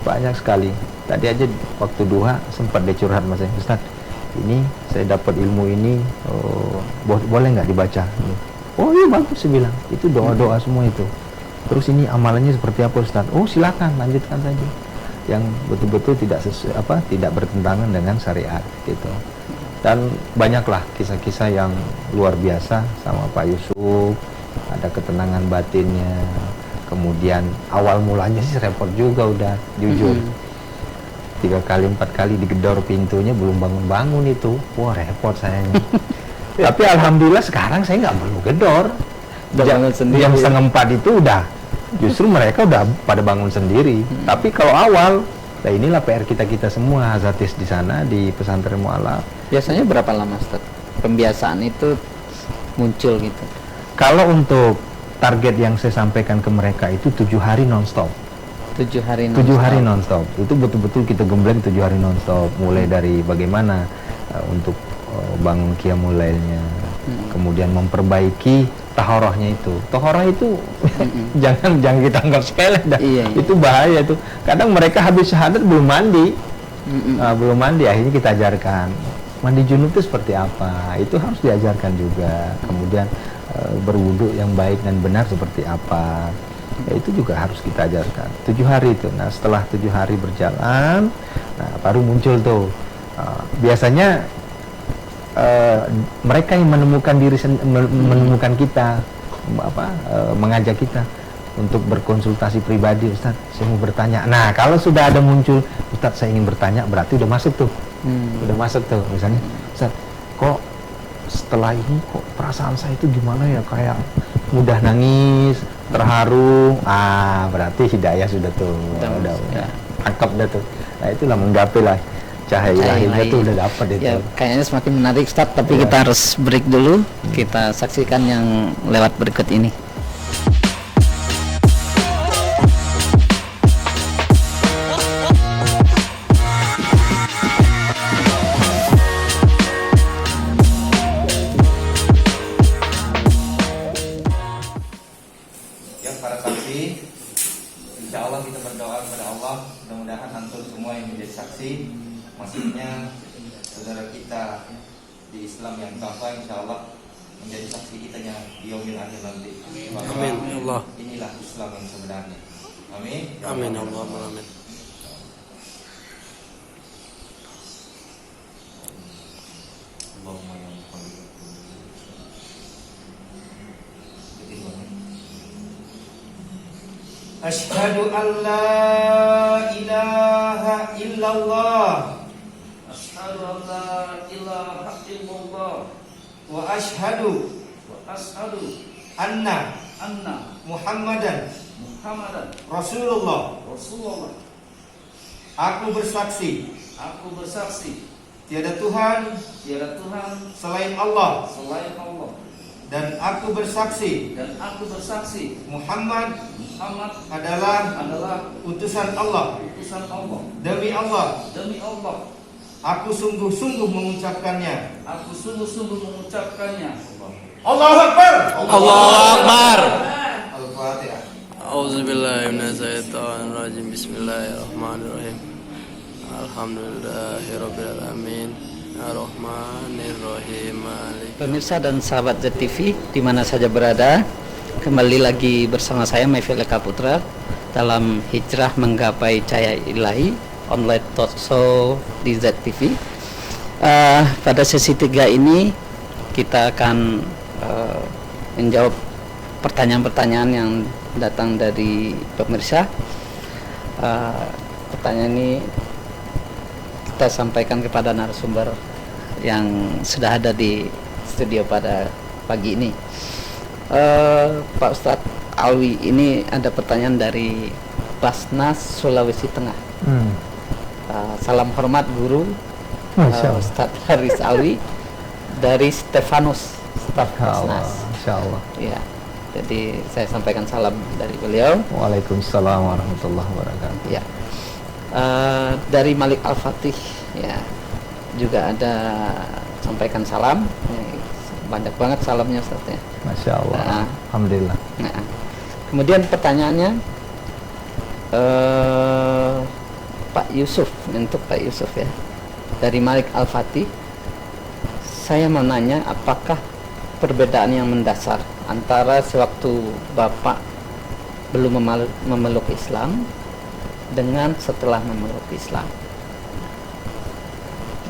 banyak sekali. Tadi aja waktu duha sempat dia curhat mas saya, Ustaz, ini saya dapat ilmu ini, boleh nggak dibaca? Oh iya bagus, saya bilang. Itu doa-doa semua itu. Terus ini amalannya seperti apa Ustaz? Oh silakan, lanjutkan saja. Yang betul-betul tidak bertentangan dengan syariat gitu. Dan banyaklah kisah-kisah yang luar biasa sama Pak Yusuf, ada ketenangan batinnya. Kemudian awal mulanya sih repot juga, udah jujur. 3 kali 4 kali digedor pintunya belum bangun-bangun itu. Wah repot sayanya. Tapi alhamdulillah sekarang saya nggak perlu gedor. Jam 3:30 itu udah, justru mereka udah pada bangun sendiri. Tapi kalau awal, nah inilah PR kita semua azatis di sana di pesantren Mu'alaf. Biasanya berapa lama Ustaz pembiasaan itu muncul gitu? Kalau untuk target yang saya sampaikan ke mereka itu 7 hari non-stop. 7 hari non-stop. Itu betul-betul kita gembleng 7 hari non-stop. Mulai dari bagaimana untuk bangun qiyamul lailnya, kemudian memperbaiki tahorohnya itu. Tahoroh itu jangan kita anggap sepele dah. Iya. Itu bahaya itu. Kadang mereka habis syahadat belum mandi. Belum mandi, akhirnya kita ajarkan. Mandi junub itu seperti apa? Itu harus diajarkan juga. Kemudian berwudu yang baik dan benar seperti apa? Ya, itu juga harus kita ajarkan. 7 hari itu. Nah, setelah 7 hari berjalan, nah baru muncul tuh. Biasanya mereka yang menemukan menemukan kita, mengajak kita untuk berkonsultasi pribadi. Ustaz, saya mau bertanya. Nah, kalau sudah ada muncul, Ustaz saya ingin bertanya, berarti udah masuk tuh. Udah masuk tuh. Misalnya, Ustaz, kok setelah ini kok perasaan saya itu gimana ya, kayak mudah nangis, terharu. Berarti hidayah sudah tuh. Udah tangkap dah tuh. Nah, itulah menggapai lah cahaya ilahiyah itu udah dapat itu. Ya, kayaknya semakin menarik Ustaz, tapi kita harus break dulu. Kita saksikan yang lewat berikut ini. Yang para saksi, insya Allah kita berdoa kepada Allah, mudah-mudahan antum semua yang menjadi saksi, maksudnya saudara kita di Islam yang kafa, insya Allah menjadi saksi kita yang di yaumil akhir nanti. Amin ya Allah. Inilah Islam yang sebenarnya. Amin. Amin ya Allah. Amin. Allahumma ya Asyhadu an la ilaha illallah. Asyhadu an la ilaha illallah. Wa asyhadu anna Muhammadan Rasulullah. Aku bersaksi tiada Tuhan selain Allah. Dan aku bersaksi Muhammad adalah utusan Allah. Demi Allah aku sungguh-sungguh mengucapkannya. Allahu Akbar. Al-Fatihah. A'udzubillahi minasyaitonirrajim. Bismillahirrahmanirrahim. Alhamdulillahirabbil alamin. Bismillahirrahmanirrahim. Pemirsa dan sahabat ZTV di mana saja berada, kembali lagi bersama saya Mevil Eka Putra dalam Hijrah Menggapai Cahaya Ilahi online talk show di ZTV. Pada sesi 3 ini kita akan menjawab pertanyaan-pertanyaan yang datang dari pemirsa. Pertanyaan ini kita sampaikan kepada narasumber yang sudah ada di studio pada pagi ini. Pak Ustadz Alwi, ini ada pertanyaan dari Basnas, Sulawesi Tengah. Salam hormat guru Ustadz Haris Alwi dari Stefanus, staf Basnas. Insyaallah. Ya, jadi saya sampaikan salam dari beliau. Waalaikumsalam warahmatullahi wabarakatuh. Ya. Dari Malik Al-Fatih, ya, juga ada sampaikan salam. Ya, banyak banget salamnya Ustaz ya. Masya Allah. Alhamdulillah. Nah, kemudian pertanyaannya Pak Yusuf, untuk Pak Yusuf ya, dari Malik Al-Fatih. Saya mau nanya, apakah perbedaan yang mendasar antara sewaktu Bapak belum memeluk Islam dengan setelah memeluk Islam?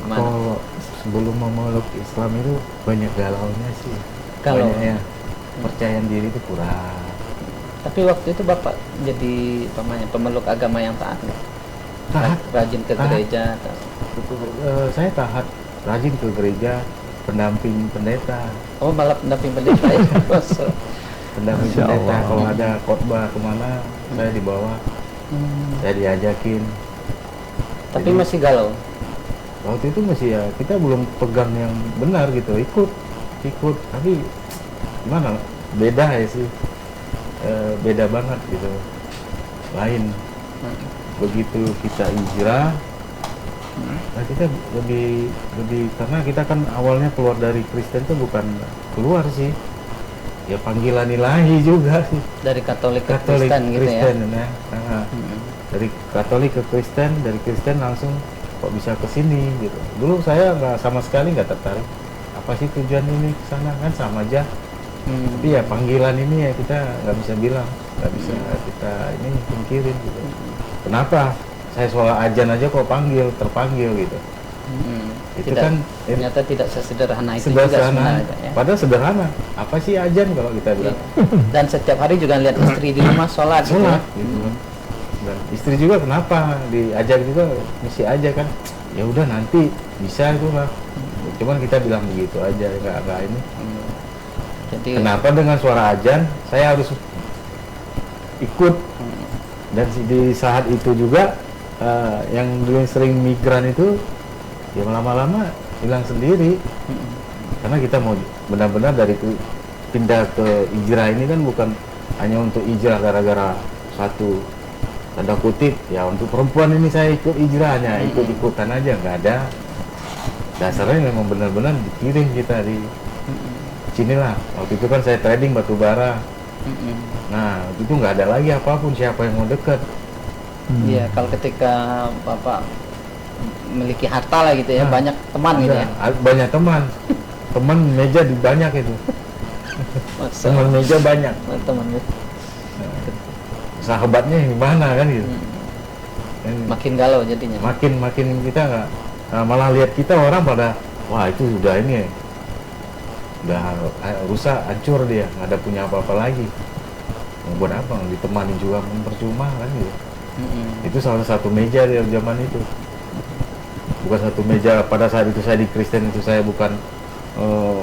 Gimana? Kalau sebelum memeluk Islam itu banyak galaunya sih. Kalau Banyaknya percayaan diri itu kurang. tapi waktu itu Bapak jadi pemeluk agama yang taat nggak? Taat. Rajin ke Taat. gereja atau? Saya taat, rajin ke gereja, pendamping pendeta. Oh, malah pendamping pendeta ya? Pendamping Masya pendeta, Allah. kalau ada khotbah kemana saya dibawa, saya diajakin. Tapi Jadi, masih galau. waktu itu masih ya, kita belum pegang yang benar gitu, ikut, tapi gimana, beda ya sih, beda banget gitu, lain. Begitu kita hijrah, nah kita lebih karena kita kan awalnya keluar dari Kristen itu bukan keluar sih, ya panggilan ilahi juga sih. Dari Katolik ke Kristen gitu ya? Nah, dari Katolik ke Kristen, dari Kristen langsung kok bisa ke sini gitu. Dulu saya sama sekali nggak tertarik. Apa sih tujuan ini ke sana, kan sama aja. Tapi ya panggilan ini ya kita nggak bisa bilang, nggak bisa kita ini pungkirin gitu. Kenapa? Saya sholat ajan aja kok terpanggil gitu. Itu kan ternyata tidak sesederhana itu juga sederhana. sebenarnya ya. Padahal sederhana. Apa sih ajan kalau kita bilang? Dan setiap hari juga lihat istri di rumah sholat gitu ya. Gitu. Dan istri juga kenapa diajak juga mesti aja kan? Ya udah nanti bisa itu lah. Cuman kita bilang begitu aja, nggak ini. Jadi Kenapa dengan suara ajan saya harus ikut? Dan di saat itu juga yang dulu sering migran itu ya lama-lama hilang sendiri. Karena kita mau benar-benar dari pindah ke hijrah ini kan bukan hanya untuk hijrah gara-gara satu tanda kutip ya untuk perempuan ini saya ikut hijrahnya, ikut-ikutan aja, nggak ada. Dasarnya memang benar-benar dikirim kita di sinilah. Waktu itu kan saya trading batu bara. Nah itu nggak ada lagi apapun, siapa yang mau dekat. iya, kalau ketika Bapak memiliki harta lah gitu ya, banyak teman gitu ya. Banyak teman. Teman meja banyak itu. Teman meja banyak. Teman Sahabatnya yang mana kan gitu. makin galau jadinya. Makin kita nggak, malah lihat kita orang pada wah itu udah ini ya, udah rusak, hancur dia, nggak ada punya apa-apa lagi. Mau buat apa? Ditemani juga percuma kan gitu. Itu salah satu meja dari zaman itu. Bukan satu meja pada saat itu saya di Kristen itu saya bukan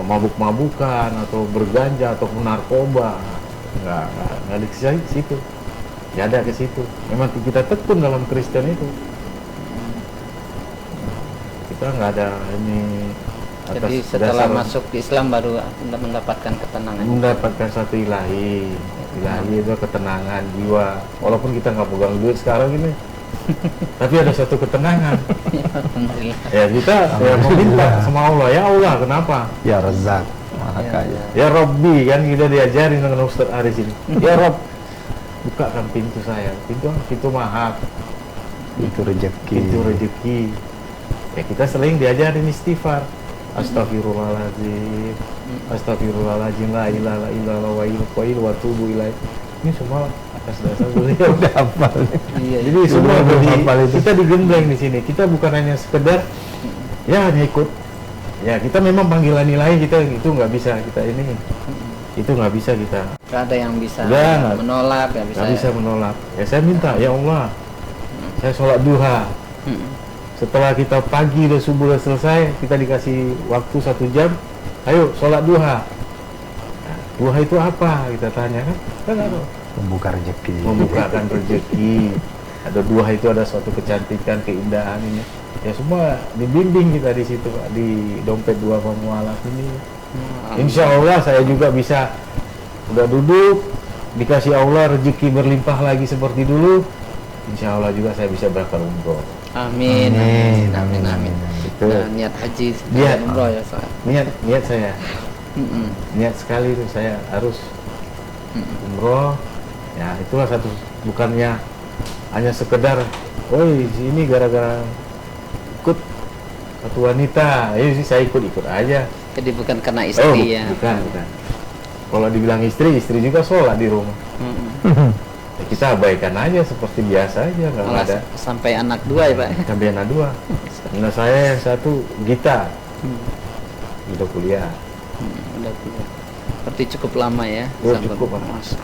mabuk-mabukan atau berganja ataupun narkoba, nggak di situ. Ya ada ke situ. Memang kita tekun dalam Kristen itu. Kita nggak ada ini. Jadi setelah masuk di Islam baru mendapatkan ketenangan. Mendapatkan satu ilahi itu ketenangan jiwa. Walaupun kita nggak pegang duit sekarang ini, tapi ada satu ketenangan. Alhamdulillah. Ya kita ya meminta sama Allah, ya Allah kenapa? Ya Razak, Maha Kaya. Ya Rabbi kan kita diajarin dengan Ustadz Aris ini. Ya Rabb, bukakan pintu saya, pintu maaf, Itu rezeki. pintu rezeki. ya kita sering diajarin istighfar. Astagfirullahaladzim, astagfirullahaladzim, la ilaha illallah wa tubu ilaih. Ini semua atas dasar beliau udah hafal. Iya, jadi semua kita digembleng di sini. Kita bukan hanya sekedar ya hanya ikut. Ya kita memang panggilan ilahi kita itu nggak bisa kita ini. Itu nggak bisa kita. Nggak ada yang bisa Nggak menolak, nggak bisa menolak. Ya saya minta, ya Allah, saya sholat duha. Setelah kita pagi udah subuh udah selesai, kita dikasih waktu 1 jam, ayo sholat duha. Nah, duha itu apa? Kita tanya kan ada. Membuka rezeki. Membukakan rezeki. Ada duha itu ada suatu kecantikan, keindahan ini. Ya semua dibimbing kita di situ, Pak, di dompet duafa mualaf ini. Insya Allah saya juga bisa udah duduk, dikasih Allah rezeki berlimpah lagi seperti dulu. Insya Allah juga saya bisa berangkat umroh. Amin. Itu Nah, niat haji Niat. dan umroh ya Ustaz. niat saya. Niat sekali itu saya harus umroh. Ya itulah satu, bukannya hanya sekedar, woi ini gara-gara ikut satu wanita, ya sih saya ikut aja. Jadi bukan karena istri ya. Bukan. Kalau dibilang istri juga sholat di rumah. Ya, kita abaikan aja seperti biasa aja, nggak Malah ada. sampai anak 2 ya Pak. Sampai anak 2. Nah saya yang satu Gita, udah kuliah. Udah punya. Berarti cukup lama ya. Oh, sampai cukup, Pak. masuk.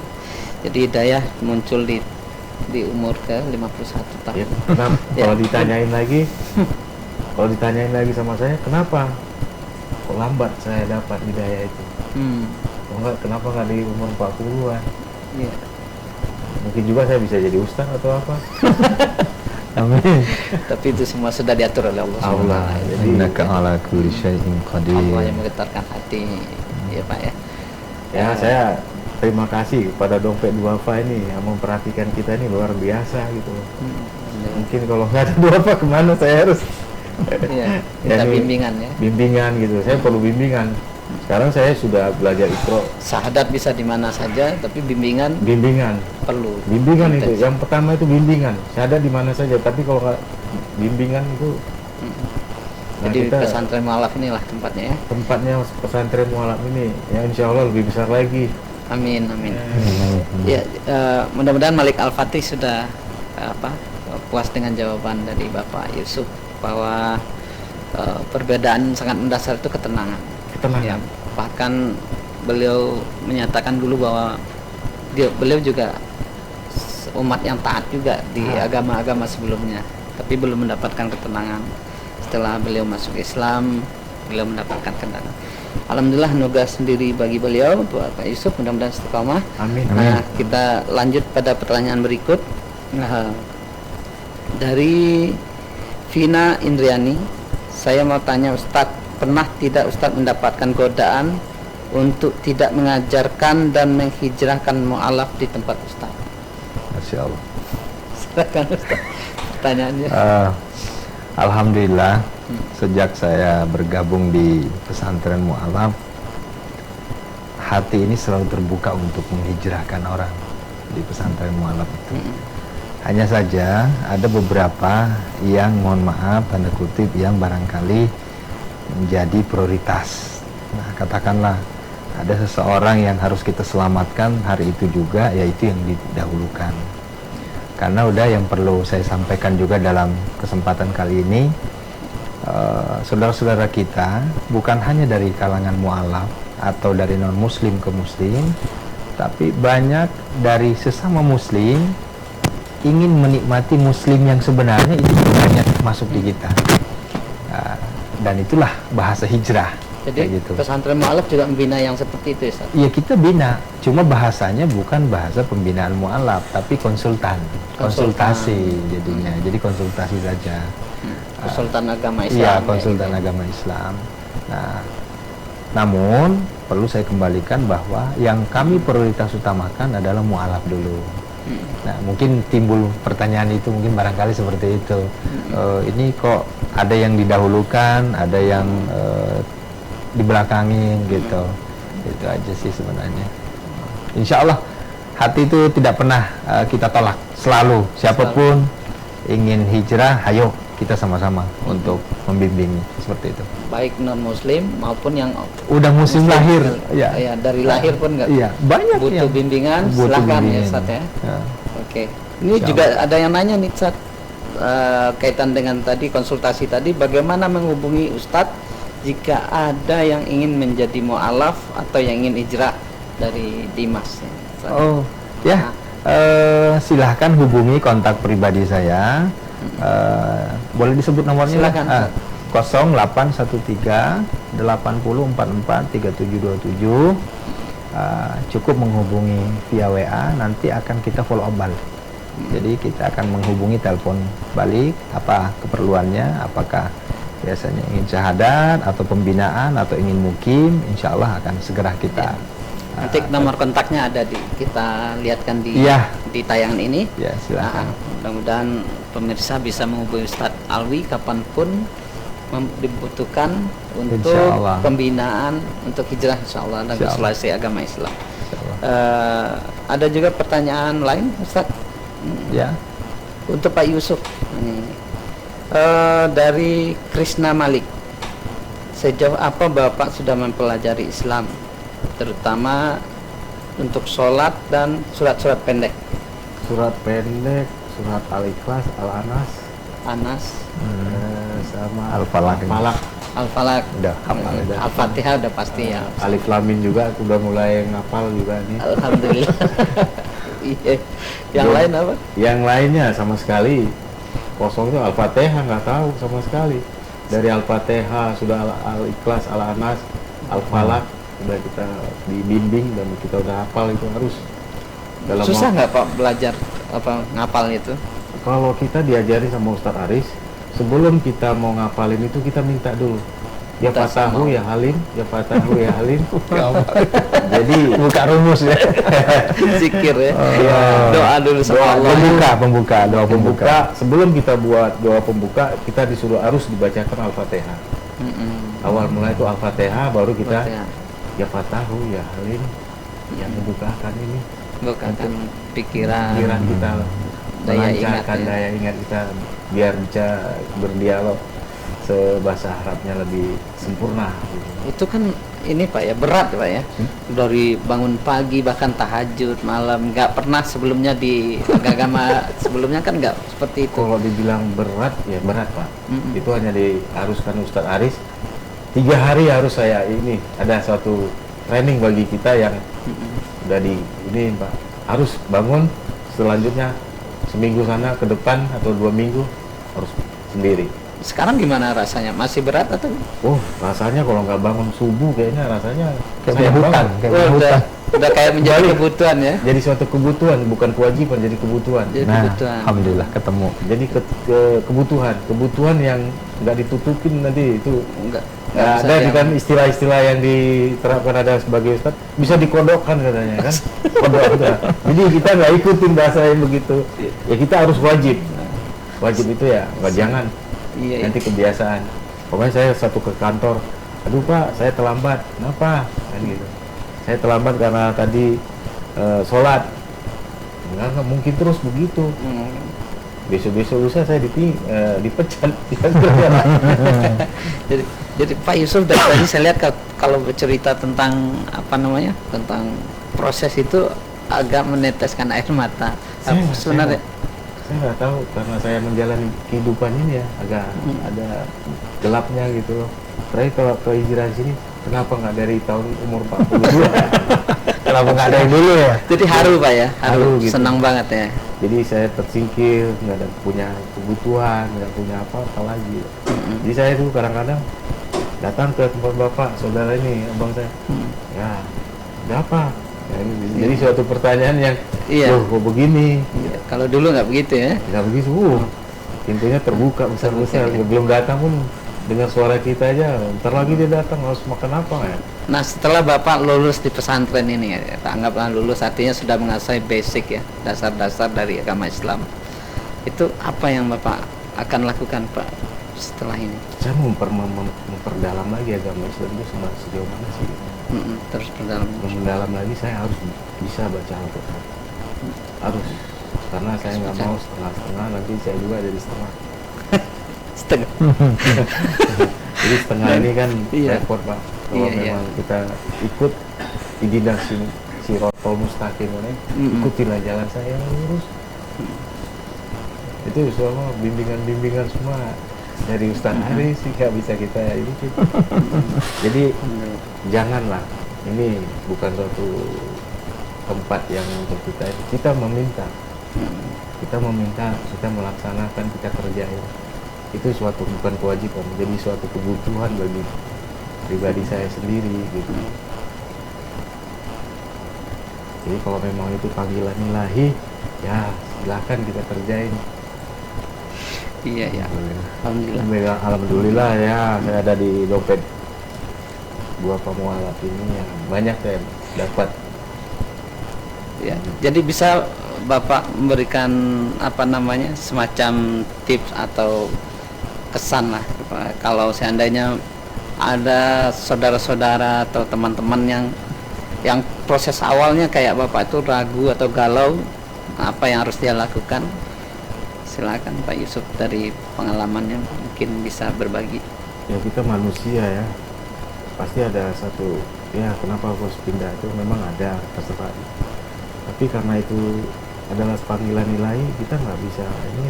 Jadi hidayah muncul di umur ke 51 tahun. Ya, kenapa? Ya. Kalau ditanyain lagi sama saya, kenapa? Kok lambat saya dapat hidayah itu? Oh, enggak, kenapa nggak di umur 40-an? Iya. Mungkin juga saya bisa jadi ustaz atau apa? Amin. Tapi itu semua sudah diatur oleh Allah Allah. SWT. Jadi Innaka ala kulli syai'in qadir. Allah yang menggetarkan hati, ya Pak ya. ya saya terima kasih kepada dompet duafa ini yang memperhatikan kita ini luar biasa gitu. Mungkin kalau nggak ada duafa kemana saya harus Iya, minta ini bimbingan ya. bimbingan gitu. Saya perlu bimbingan. Sekarang saya sudah belajar Iqra. Syahadat bisa di mana saja, tapi bimbingan Bimbingan itu. Intens. Yang pertama itu bimbingan. Saya ada di mana saja, tapi kalau nggak bimbingan itu Jadi kita pesantren mualaf inilah tempatnya ya. tempatnya pesantren mualaf ini ya insya Allah lebih besar lagi. Amin. Ya, mudah-mudahan Malik Al-Fatih sudah puas dengan jawaban dari Bapak Yusuf bahwa perbedaan sangat mendasar itu ketenangan. Ya, bahkan beliau menyatakan dulu bahwa beliau juga umat yang taat juga di agama-agama sebelumnya, tapi belum mendapatkan ketenangan. Setelah beliau masuk Islam, beliau mendapatkan ketenangan. Alhamdulillah nugas sendiri bagi beliau, Pak Yusuf, mudah-mudahan istiqomah. Amin. Nah, kita lanjut pada pertanyaan berikut. Dari Vina Indriani, saya mau tanya Ustadz, pernah tidak Ustadz mendapatkan godaan untuk tidak mengajarkan dan menghijrahkan mu'alaf di tempat Ustadz? Masya Allah. Silakan Ustadz, pertanyaannya. Alhamdulillah, sejak saya bergabung di pesantren mu'alaf, hati ini selalu terbuka untuk menghijrahkan orang di pesantren mu'alaf itu. Hanya saja ada beberapa yang mohon maaf tanda kutip yang barangkali menjadi prioritas. Nah, katakanlah ada seseorang yang harus kita selamatkan hari itu juga, yaitu yang didahulukan. Karena udah yang perlu saya sampaikan juga dalam kesempatan kali ini, saudara-saudara kita bukan hanya dari kalangan mu'alaf atau dari non muslim ke muslim, tapi banyak dari sesama muslim ingin menikmati muslim yang sebenarnya itu banyak masuk di kita. Dan itulah bahasa hijrah. Jadi gitu. pesantren mu'alaf juga membina yang seperti itu, Ustaz? Iya, kita bina, cuma bahasanya bukan bahasa pembinaan mu'alaf, tapi konsultasi jadinya. Jadi konsultasi saja. Konsultan agama Islam. Iya, konsultan agama Islam. Nah, namun perlu saya kembalikan bahwa yang kami prioritas utamakan adalah mu'alaf dulu. Nah, mungkin timbul pertanyaan itu, mungkin barangkali seperti itu. Ini kok ada yang didahulukan, ada yang dibelakangin gitu. Itu aja sih sebenarnya. Insya Allah hati itu tidak pernah kita tolak. Selalu siapapun ingin hijrah, ayo kita sama-sama untuk membimbing seperti itu. Baik non muslim maupun yang Udah musim lahir, ya. ya dari lahir pun nggak Iya, banyak butuh yang bimbingan, butuh silakan ya bimbingan. Ustaz ya. Ya. Oke. Ini Insya juga ada yang nanya nih Ustaz, kaitan dengan tadi konsultasi tadi, bagaimana menghubungi Ustadz jika ada yang ingin menjadi mu'alaf atau yang ingin hijrah dari Dimas ya, Ustaz? Oh, ya. Silahkan hubungi kontak pribadi saya. Boleh disebut nomornya? Silakan. 0813 8044 3727. Cukup menghubungi via WA, nanti akan kita follow up balik. Jadi kita akan menghubungi telepon balik, apa keperluannya, apakah biasanya ingin syahadat atau pembinaan atau ingin mukim, insya Allah akan segera kita. Nanti nomor kontaknya ada kita lihatkan di Iya. di tayangan ini. Ya, silakan. Mudah-mudahan pemirsa bisa menghubungi Ustadz Alwi kapanpun dibutuhkan untuk Insyaallah. pembinaan untuk hijrah insyaallah dan Insyaallah. konsultasi agama Islam. Insyaallah. Ada juga pertanyaan lain Ustadz Ya. untuk Pak Yusuf ini. Dari Krishna Malik, sejauh apa Bapak sudah mempelajari Islam, terutama untuk sholat dan surat-surat pendek? Surat pendek, surat Al-Ikhlas, Al-Anas, Anas, sama Al-Falaq. Al-Falaq, Udah hafal. Al-Fatihah udah pasti ya. Alif Lam Mim juga aku udah mulai ngapal juga nih. Alhamdulillah. Iya. Yang Belum. lain apa? Yang lainnya sama sekali kosong itu Al-Fatihah nggak tahu sama sekali. Dari Al-Fatihah sudah Al-Ikhlas, Al-Anas, Al-Falaq udah kita dibimbing dan kita udah hafal itu harus. Susah nggak Pak belajar apa ngapal itu? Kalau kita diajari sama Ustadz Aris, sebelum kita mau ngapalin itu kita minta dulu. Ya Minta fatahu sama. ya halim, ya fatahu ya halim. Jadi Buka rumus ya. Zikir ya. Iya. Doa dulu sama Doa, Allah. Pembuka, doa pembuka. Sebelum kita buat doa pembuka, kita disuruh harus dibacakan Al-Fatihah. Awal mulai itu Al-Fatihah, baru kita Fatihah. ya fatahu ya halim, yang membukakan ini Bukakan pikiran, pikiran kita, daya ingat melancarkan ya. daya ingat kita biar bisa berdialog sebahasa Arabnya lebih sempurna gitu. Itu kan ini Pak ya, berat Pak ya. Dari bangun pagi bahkan tahajud malam, nggak pernah sebelumnya di agama sebelumnya kan nggak seperti itu. Kalau dibilang berat ya berat Pak. Mm-mm. Itu hanya diharuskan Ustadz Aris 3 hari harus saya ini ada suatu training bagi kita yang udah di ini Pak, harus bangun selanjutnya seminggu sana ke depan atau 2 minggu harus sendiri. Sekarang gimana rasanya? Masih berat atau? Oh rasanya kalau nggak bangun subuh kayaknya rasanya Kayak sayang hutan, banget. kayak Oh, hutan. udah kayak menjadi Balik. kebutuhan ya. Jadi suatu kebutuhan bukan kewajiban, jadi kebutuhan. Jadi Nah, kebutuhan. alhamdulillah ketemu. Jadi kebutuhan yang nggak ditutupin nanti itu Enggak. nggak ada di kan istilah-istilah yang diterapkan ada sebagai Ustadz bisa dikodokkan katanya kan. Kodok itu. Jadi kita nggak ikutin bahasa yang begitu. Ya kita harus wajib. Wajib itu ya nggak jangan. Iya, Nanti kebiasaan. Pokoknya saya satu ke kantor, aduh Pak saya terlambat. Kenapa? Kan gitu. Saya terlambat karena tadi sholat. Nggak mungkin terus begitu. Besok-besok lusa saya dipecat. jadi Pak Yusuf dari tadi saya lihat kalau bercerita tentang apa namanya, tentang proses itu agak meneteskan air mata. Sebenarnya Saya nggak tahu karena saya menjalani kehidupan ini ya agak ada gelapnya gitu loh. Terakhir kalau ke hijrah sini, kenapa nggak dari tahun umur 42? Kenapa nggak ada yang dulu ya? jadi haru Pak ya, haru, Haru gitu. senang banget ya. Jadi saya tersingkir, nggak ada punya kebutuhan, nggak punya apa-apa lagi. Jadi saya tuh kadang-kadang datang ke tempat bapak, saudara ini, abang saya, ya, ada apa? Ya, ini, jadi suatu pertanyaan yang, Iya. loh kok begini? Iya, kalau dulu nggak begitu ya. Nggak begitu, pintunya terbuka besar-besar, Terbuka, ya. belum datang pun dengar suara kita aja, ntar lagi dia datang harus makan apa ya? Nah setelah Bapak lulus di pesantren ini ya, anggaplah lulus artinya sudah menguasai basic ya, dasar-dasar dari agama Islam. Itu apa yang Bapak akan lakukan Pak setelah ini? Saya mau memperdalam lagi agama Islam itu sejauh mana sih? Terus berdalam. Mendalam lagi saya harus bisa baca Al-Quran. Harus. Karena saya nggak mau setengah-setengah, nanti saya juga jadi setengah. setengah. Jadi setengah ini kan Iya. repot Pak. Kalau Iya, memang kita ikut di dinas si Rotol Mustaqim ini, ikutilah jalan saya yang lurus. Itu semua bimbingan semua dari Ustaz Haris sih nggak bisa kita ini. Jadi janganlah, ini bukan suatu tempat yang untuk kita meminta. Kita meminta, kita melaksanakan, kita kerjain. Itu suatu bukan kewajiban, jadi suatu kebutuhan bagi pribadi saya sendiri gitu. Jadi kalau memang itu panggilan ilahi, ya silakan kita kerjain. Iya ya. Alhamdulillah. Alhamdulillah ya, saya ada di dompet dua mualaf ini yang banyak saya dapat. Ya, jadi bisa Bapak memberikan apa namanya semacam tips atau kesan lah kalau seandainya ada saudara-saudara atau teman-teman yang proses awalnya kayak Bapak itu ragu atau galau, apa yang harus dia lakukan? Silakan Pak Yusuf dari pengalamannya mungkin bisa berbagi. Ya kita manusia ya, pasti ada satu ya kenapa harus pindah itu memang ada terserah. Tapi karena itu adalah panggilan ilahi, kita nggak bisa ini,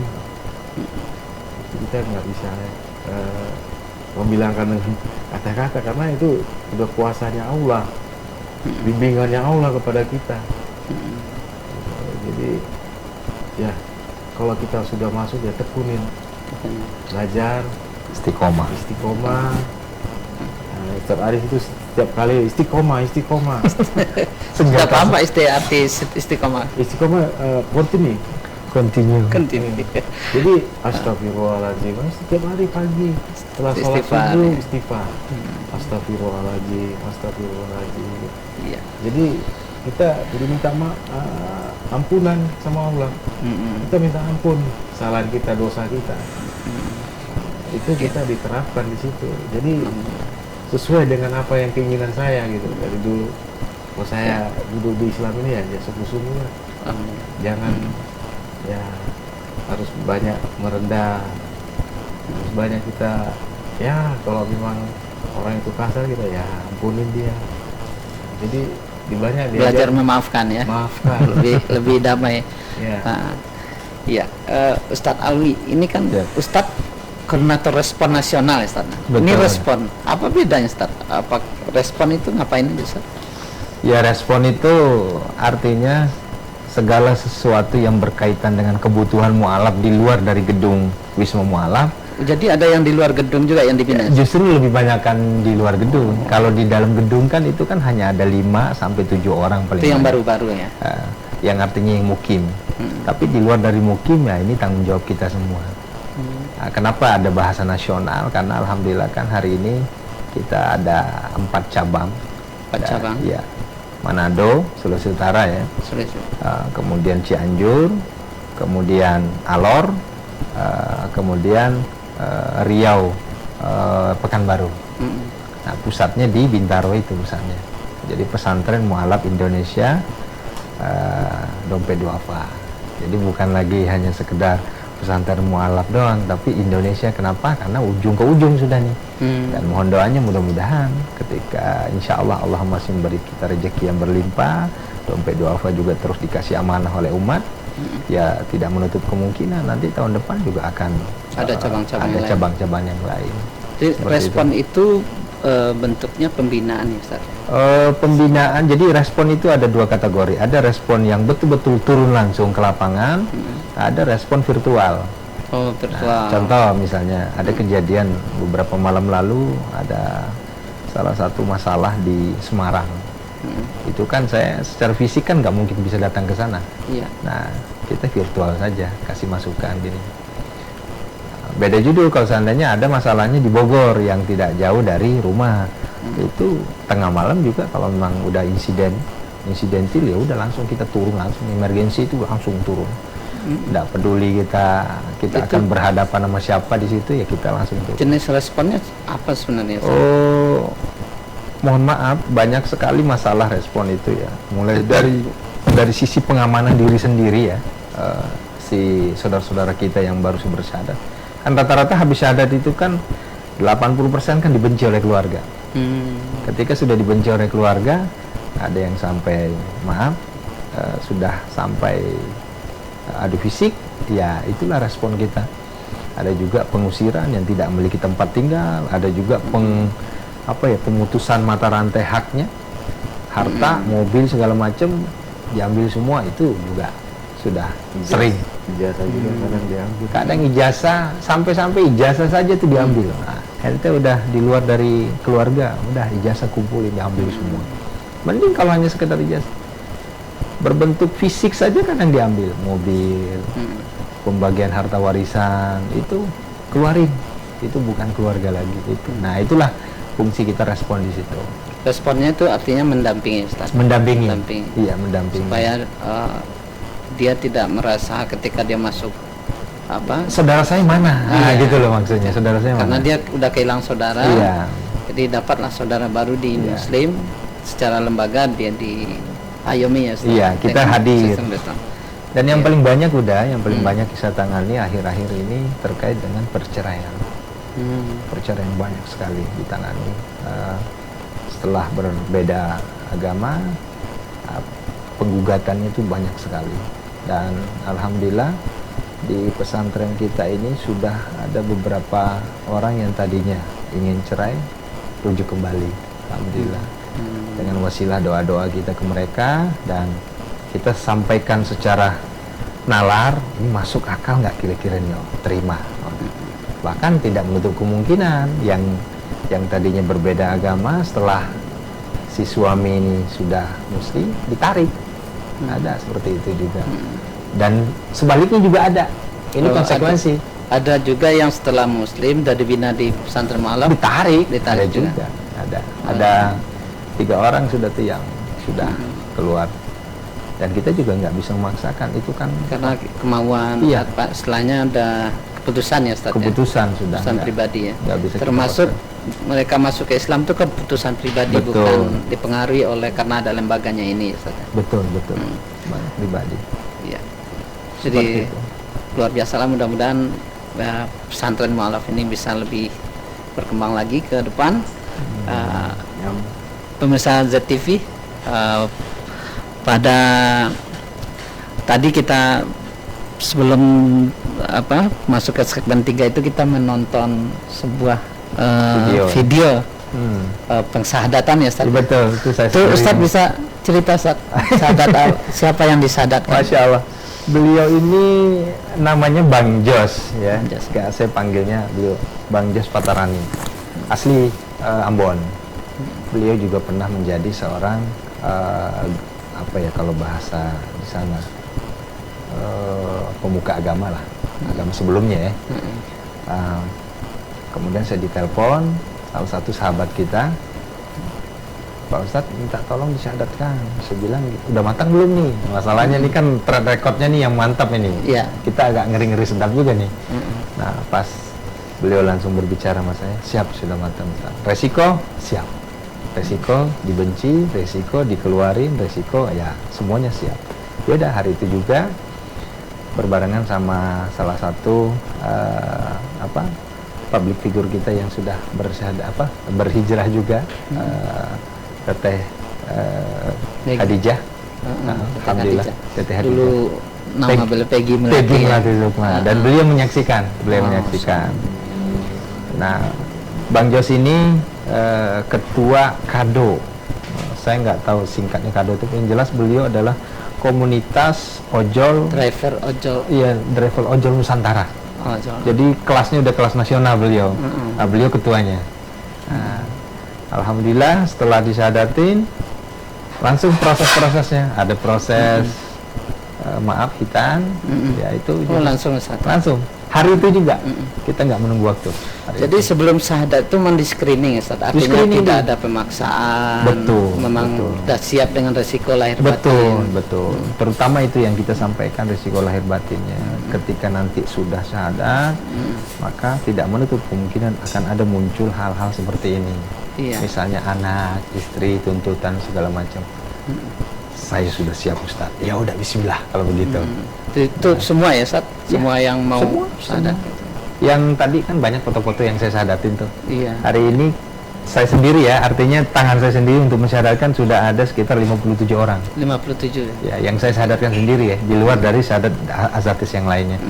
kita nggak bisa membilangkan dengan kata-kata karena itu udah kuasanya Allah, bimbingannya Allah kepada kita. Jadi ya kalau kita sudah masuk ya tekunin, belajar, istiqomah. Ustaz Arif itu setiap kali istiqomah. Sejak apa arti istiqomah? Istiqomah continue. Jadi astagfirullahaladzim, setiap hari pagi setelah sholat subuh istighfar. Astagfirullahaladzim. Iya. Jadi kita minta ampunan sama Allah. Kita minta ampun kesalahan kita, dosa kita. Itu kita diterapkan di situ. Jadi sesuai dengan apa yang keinginan saya gitu dari dulu. Kalau saya duduk di Islam ini ya sungguh-sungguh lah. Jangan ya harus banyak merendah, harus banyak kita ya kalau memang orang itu kasar kita ya ampunin dia. Jadi di banyak dia belajar memaafkan ya. Maafkan. lebih damai. Ya. Iya, Ustadz Alwi ini kan Ustadz koordinator respon nasional ya Ustadz. Ini respon, apa bedanya Ustadz? Apa respon itu ngapain aja Ustadz? Ya respon itu artinya segala sesuatu yang berkaitan dengan kebutuhan mualaf di luar dari gedung Wisma Mualaf. Jadi ada yang di luar gedung juga yang dibina? Justru lebih banyak kan di luar gedung. Kalau di dalam gedung kan itu kan hanya ada 5 sampai 7 orang paling itu yang banyak. baru-baru ya? Yang artinya yang mukim. Tapi di luar dari mukim ya ini tanggung jawab kita semua. Nah, kenapa ada bahasa nasional? Karena alhamdulillah kan hari ini kita ada 4 cabang. 4 cabang? Ya. Manado, Sulawesi Utara ya. Kemudian Cianjur, kemudian Alor, kemudian Riau, Pekanbaru. Nah, pusatnya di Bintaro itu pusatnya. Jadi pesantren mualaf Indonesia Dompet Duafa. Jadi bukan lagi hanya sekedar pesantren mualaf doang, tapi Indonesia. Kenapa? Karena ujung ke ujung sudah nih. Dan mohon doanya mudah-mudahan ketika insya Allah Allah masih memberi kita rezeki yang berlimpah, Dompet Duafa juga terus dikasih amanah oleh umat. Ya tidak menutup kemungkinan nanti tahun depan juga akan ada cabang-cabang yang lain. Jadi respon itu bentuknya pembinaan ya Ustaz? Pembinaan, jadi respon itu ada 2 kategori. Ada respon yang betul-betul turun langsung ke lapangan, ada respon virtual. Oh, virtual. Nah, contoh misalnya ada kejadian beberapa malam lalu, ada salah satu masalah di Semarang. Itu kan saya secara fisik kan nggak mungkin bisa datang ke sana. Iya. Nah, kita virtual saja, kasih masukan gini. Beda judul kalau seandainya ada masalahnya di Bogor yang tidak jauh dari rumah. Itu tengah malam juga kalau memang udah insidentil ya udah langsung kita turun, langsung emergensi itu langsung turun. Tidak peduli kita itu akan berhadapan sama siapa di situ, ya kita langsung turun. Jenis responnya apa sebenarnya? Oh, mohon maaf, banyak sekali masalah respon itu ya. Mulai dari sisi pengamanan diri sendiri ya, si saudara-saudara kita yang baru bersyahadat. Kan rata-rata habis syahadat itu kan 80% kan dibenci oleh keluarga. Ketika sudah dibenci oleh keluarga, ada yang sampai sudah sampai adu fisik, ya itulah respon kita. Ada juga pengusiran yang tidak memiliki tempat tinggal, ada juga pemutusan mata rantai haknya, harta, mobil segala macam diambil semua, itu juga sudah sering. Ijazah juga kadang diambil. Kadang ijazah, sampai ijazah saja itu diambil. Nah, kita udah di luar dari keluarga, udah ijazah kumpulin diambil semua. Mending kalau hanya sekedar ijazah. Berbentuk fisik saja kadang diambil, mobil, pembagian harta warisan itu keluarin. Itu bukan keluarga lagi itu. Nah, itulah fungsi kita respon di situ. Responnya itu artinya mendampingi, Ustaz. Mendampingi. Iya, mendampingi. Supaya dia tidak merasa ketika dia masuk saudara saya mana? Gitu loh maksudnya, saudara saya karena mana? dia udah kehilangan saudara. Iya. Jadi dapatlah saudara baru di Muslim, secara lembaga dia diayomi ya, Ustaz. Iya, kita hadir. Sistem. Dan yang paling banyak yang paling banyak saya tangani akhir-akhir ini terkait dengan perceraian. Perceraian banyak sekali ditangani. Setelah berbeda agama, penggugatannya itu banyak sekali. Dan alhamdulillah di pesantren kita ini sudah ada beberapa orang yang tadinya ingin cerai rujuk kembali, alhamdulillah. Dengan wasilah doa-doa kita ke mereka, dan kita sampaikan secara nalar, ini masuk akal nggak kira-kira nih, terima. Bahkan tidak menutup kemungkinan yang tadinya berbeda agama, setelah si suami ini sudah muslim, ditarik. Ada seperti itu juga. Dan sebaliknya juga ada. Ini konsekuensi. Ada juga yang setelah muslim dan dibina di pesantren Mu'alaf ditarik ada juga. Ada 3 orang sudah tuh yang sudah keluar. Dan kita juga nggak bisa memaksakan, itu kan karena kemauan. Pak, setelahnya ada keputusan ya, Ustaz. Keputusan ya? sudah. Keputusan pribadi ya. Bisa termasuk mereka masuk ke Islam itu kan keputusan pribadi, bukan dipengaruhi oleh karena ada lembaganya ini, Ustaz. Betul. Pribadi. Iya. Jadi luar biasa lah, mudah-mudahan pesantren Mu'alaf ini bisa lebih berkembang lagi ke depan. Pemirsa ZTV, pada tadi kita sebelum masuk ke segmen 3 itu kita menonton sebuah video pengsyahadatan ya, Ustaz. Betul, itu saya. Ustaz bisa cerita syahadat siapa yang disahadatkan? Masya Allah. Beliau ini namanya Bang Jos ya. Saya panggilnya beliau Bang Jos Patarani. Asli Ambon. Beliau juga pernah menjadi seorang kalau bahasa di sana pemuka agama lah, agama sebelumnya ya. Kemudian saya ditelepon salah satu sahabat kita, Pak Ustadz minta tolong disyahadatkan. Saya bilang, udah matang belum nih? Masalahnya nih kan track recordnya nih yang mantap ini. Kita agak ngeri-ngeri sedap juga nih. Nah, pas beliau langsung berbicara sama saya, siap, sudah matang. Resiko siap, resiko dibenci, resiko dikeluarin, resiko ya semuanya siap. Ya udah, hari itu juga berbarengan sama salah satu public figure kita yang sudah berhijrah juga, Teteh Khadijah. Alhamdulillah, Teteh Khadijah. Dulu nama beliau Peggy Melati Lukman. Dan beliau menyaksikan, Nah, Bang Jos ini ketua KADO. Saya nggak tahu singkatnya KADO itu. Yang jelas beliau adalah komunitas ojol, driver ojol Nusantara. Jadi kelasnya udah kelas nasional beliau. Nah, beliau ketuanya. Nah, alhamdulillah setelah disyahadatin langsung proses-prosesnya. Ada proses hitan, ya itu langsung. Hari itu juga kita nggak menunggu waktu. Jadi sebelum syahadat itu memang di screening, Ustaz. Artinya tidak ada pemaksaan. Memang sudah siap dengan resiko lahir batin. Betul. Terutama itu yang kita sampaikan, resiko lahir batinnya. Ketika nanti sudah syahadat, maka tidak menutup kemungkinan akan ada muncul hal-hal seperti ini. Misalnya anak, istri, tuntutan segala macam. Saya sudah siap, Ustaz. Ya udah, bismillah kalau begitu. Itu semua ya, Ustaz? Semua yang mau syahadat. Yang tadi kan banyak foto-foto yang saya syahadatin tuh. Iya. Hari ini saya sendiri ya, artinya tangan saya sendiri untuk mensyahadatkan sudah ada sekitar 57 orang. 57. Ya, yang saya syahadatkan sendiri ya, di luar dari syahadat azatis yang lainnya.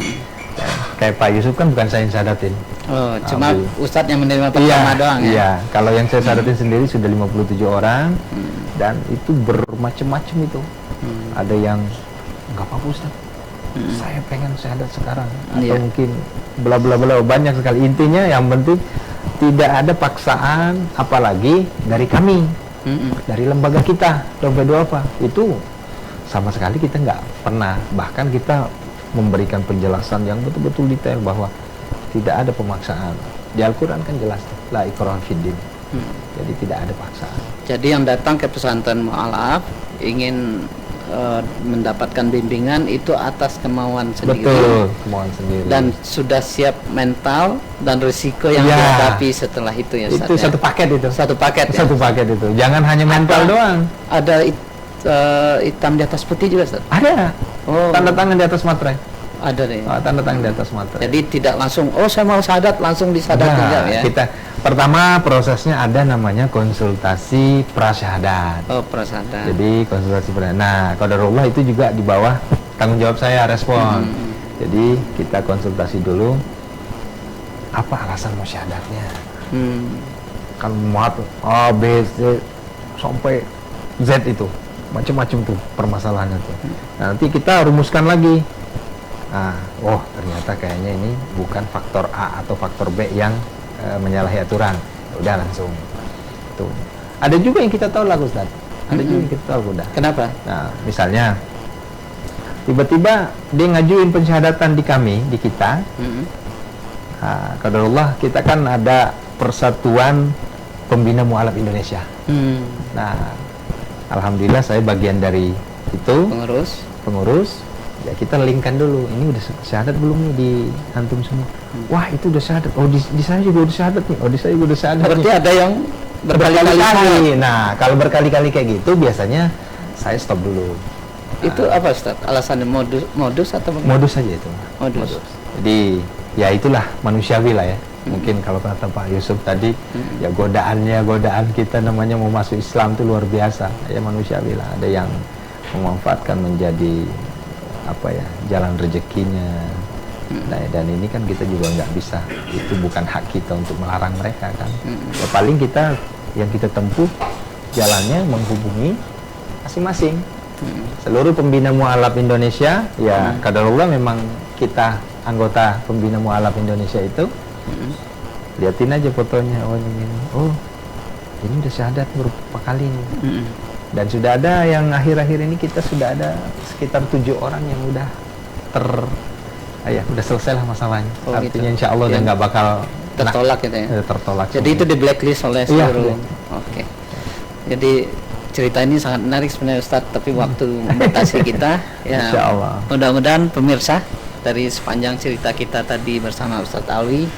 Ya, kayak Pak Yusuf kan bukan saya yang syahadatin. Oh, cuma Ustadz yang menerima pertama doang ya? Iya, kalau yang saya syahadatin sendiri sudah 57 orang dan itu bermacam-macam itu. Ada yang nggak apa-apa Ustadz, saya pengen syahadat sekarang, atau mungkin bla bla bla, banyak sekali. Intinya yang penting tidak ada paksaan, apalagi dari kami, dari lembaga kita, Dompet Duafa itu sama sekali kita nggak pernah. Bahkan kita memberikan penjelasan yang betul-betul detail bahwa tidak ada pemaksaan. Di Al-Quran kan jelas, la ikraha fiddin. Jadi tidak ada paksaan. Jadi yang datang ke pesantren Mu'alaf ingin mendapatkan bimbingan itu atas kemauan sendiri. Betul, kemauan sendiri. Dan sudah siap mental dan risiko yang dihadapi setelah itu ya Ustaz. Itu satu paket itu. Satu paket ya? Satu paket itu. Jangan hanya mental doang. Ada hitam di atas putih juga Ustaz? Ada. Oh. Tanda tangan di atas materai. Ada deh. Tanda tangan di atas materai. Jadi tidak langsung, oh saya mau syahadat, langsung disyahadat ya? Kita pertama prosesnya ada namanya konsultasi prasyahadat. Oh, prasyahadat. Jadi konsultasi prasyahadat. Nah, qadarullah itu juga di bawah tanggung jawab saya respon. Jadi kita konsultasi dulu apa alasan mau syahadatnya. Kan muat A, B, C sampai Z itu. Macam-macam tuh permasalahannya tuh. Nah, nanti kita rumuskan lagi. Nah, oh ternyata kayaknya ini bukan faktor A atau faktor B yang menyalahi aturan. Udah langsung. Tuh. Ada juga yang kita tahu lah Ustaz. Ada juga yang kita tahu udah. Kenapa? Nah, misalnya tiba-tiba dia ngajuin pensyahadatan di kami, di kita. Nah, qadarullah kita kan ada Persatuan Pembina Mu'alaf Indonesia. Nah, alhamdulillah saya bagian dari itu. Pengurus. Ya kita linkkan dulu, ini udah syahadat belum nih di antum semua? Wah itu udah syahadat, oh di saya juga udah syahadat nih, oh di saya juga udah syahadat. Berarti ada yang berkali-kali. Nah kalau berkali-kali kayak gitu biasanya saya stop dulu. Itu apa Ustaz? Alasannya modus atau bagaimana? Modus saja itu. Modus. Jadi ya itulah manusiawi lah ya. Mungkin kalau kata Pak Yusuf tadi, ya godaan kita namanya mau masuk Islam itu luar biasa. Ya manusiawi lah. Ada yang memanfaatkan menjadi jalan rezekinya. Nah, dan ini kan kita juga nggak bisa, itu bukan hak kita untuk melarang mereka kan. Ya, paling kita yang kita tempuh jalannya menghubungi masing-masing. Seluruh pembina Mu'alaf Indonesia, ya qadarullah memang kita anggota pembina Mu'alaf Indonesia itu. Liatin aja fotonya, ini udah syahadat berapa kali nih. Dan sudah ada yang akhir-akhir ini kita sudah ada sekitar 7 orang yang udah udah selesai lah masalahnya. Artinya gitu. insya Allah udah nggak bakal tertolak gitu ya? Tertolak. Jadi itu di blacklist oleh seluruh. Oke. Jadi cerita ini sangat menarik sebenarnya Ustadz, tapi waktu membatasi kita. Ya, insya Allah. Mudah-mudahan pemirsa dari sepanjang cerita kita tadi bersama Ustadz Alwi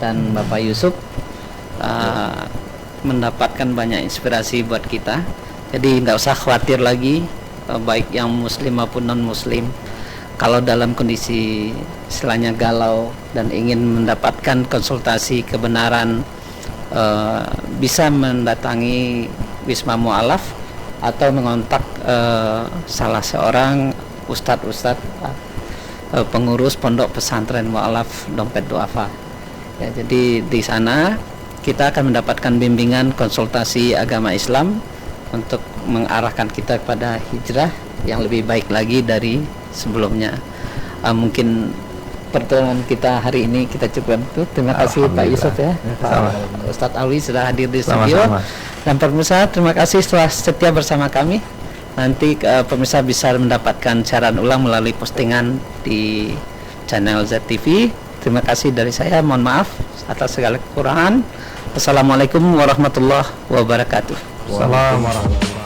dan Bapak Yusuf mendapatkan banyak inspirasi buat kita. Jadi nggak usah khawatir lagi, baik yang muslim maupun non muslim, kalau dalam kondisi istilahnya galau dan ingin mendapatkan konsultasi kebenaran, bisa mendatangi Wisma Mu'alaf atau mengontak salah seorang ustadz pengurus Pondok Pesantren Mu'alaf Dompet Duafa. Ya, jadi di sana kita akan mendapatkan bimbingan konsultasi agama Islam untuk mengarahkan kita kepada hijrah yang lebih baik lagi dari sebelumnya. Mungkin pertemuan kita hari ini kita cukupkan itu. Terima kasih Pak Yusuf ya, Pak Ustadz Alwi sudah hadir di studio. Dan pemirsa, terima kasih setelah setia bersama kami. Nanti pemirsa bisa mendapatkan siaran ulang melalui postingan di channel ZTV. Terima kasih dari saya, mohon maaf atas segala kekurangan. Assalamualaikum warahmatullahi wabarakatuh. Assalamualaikum warahmatullahi wabarakatuh.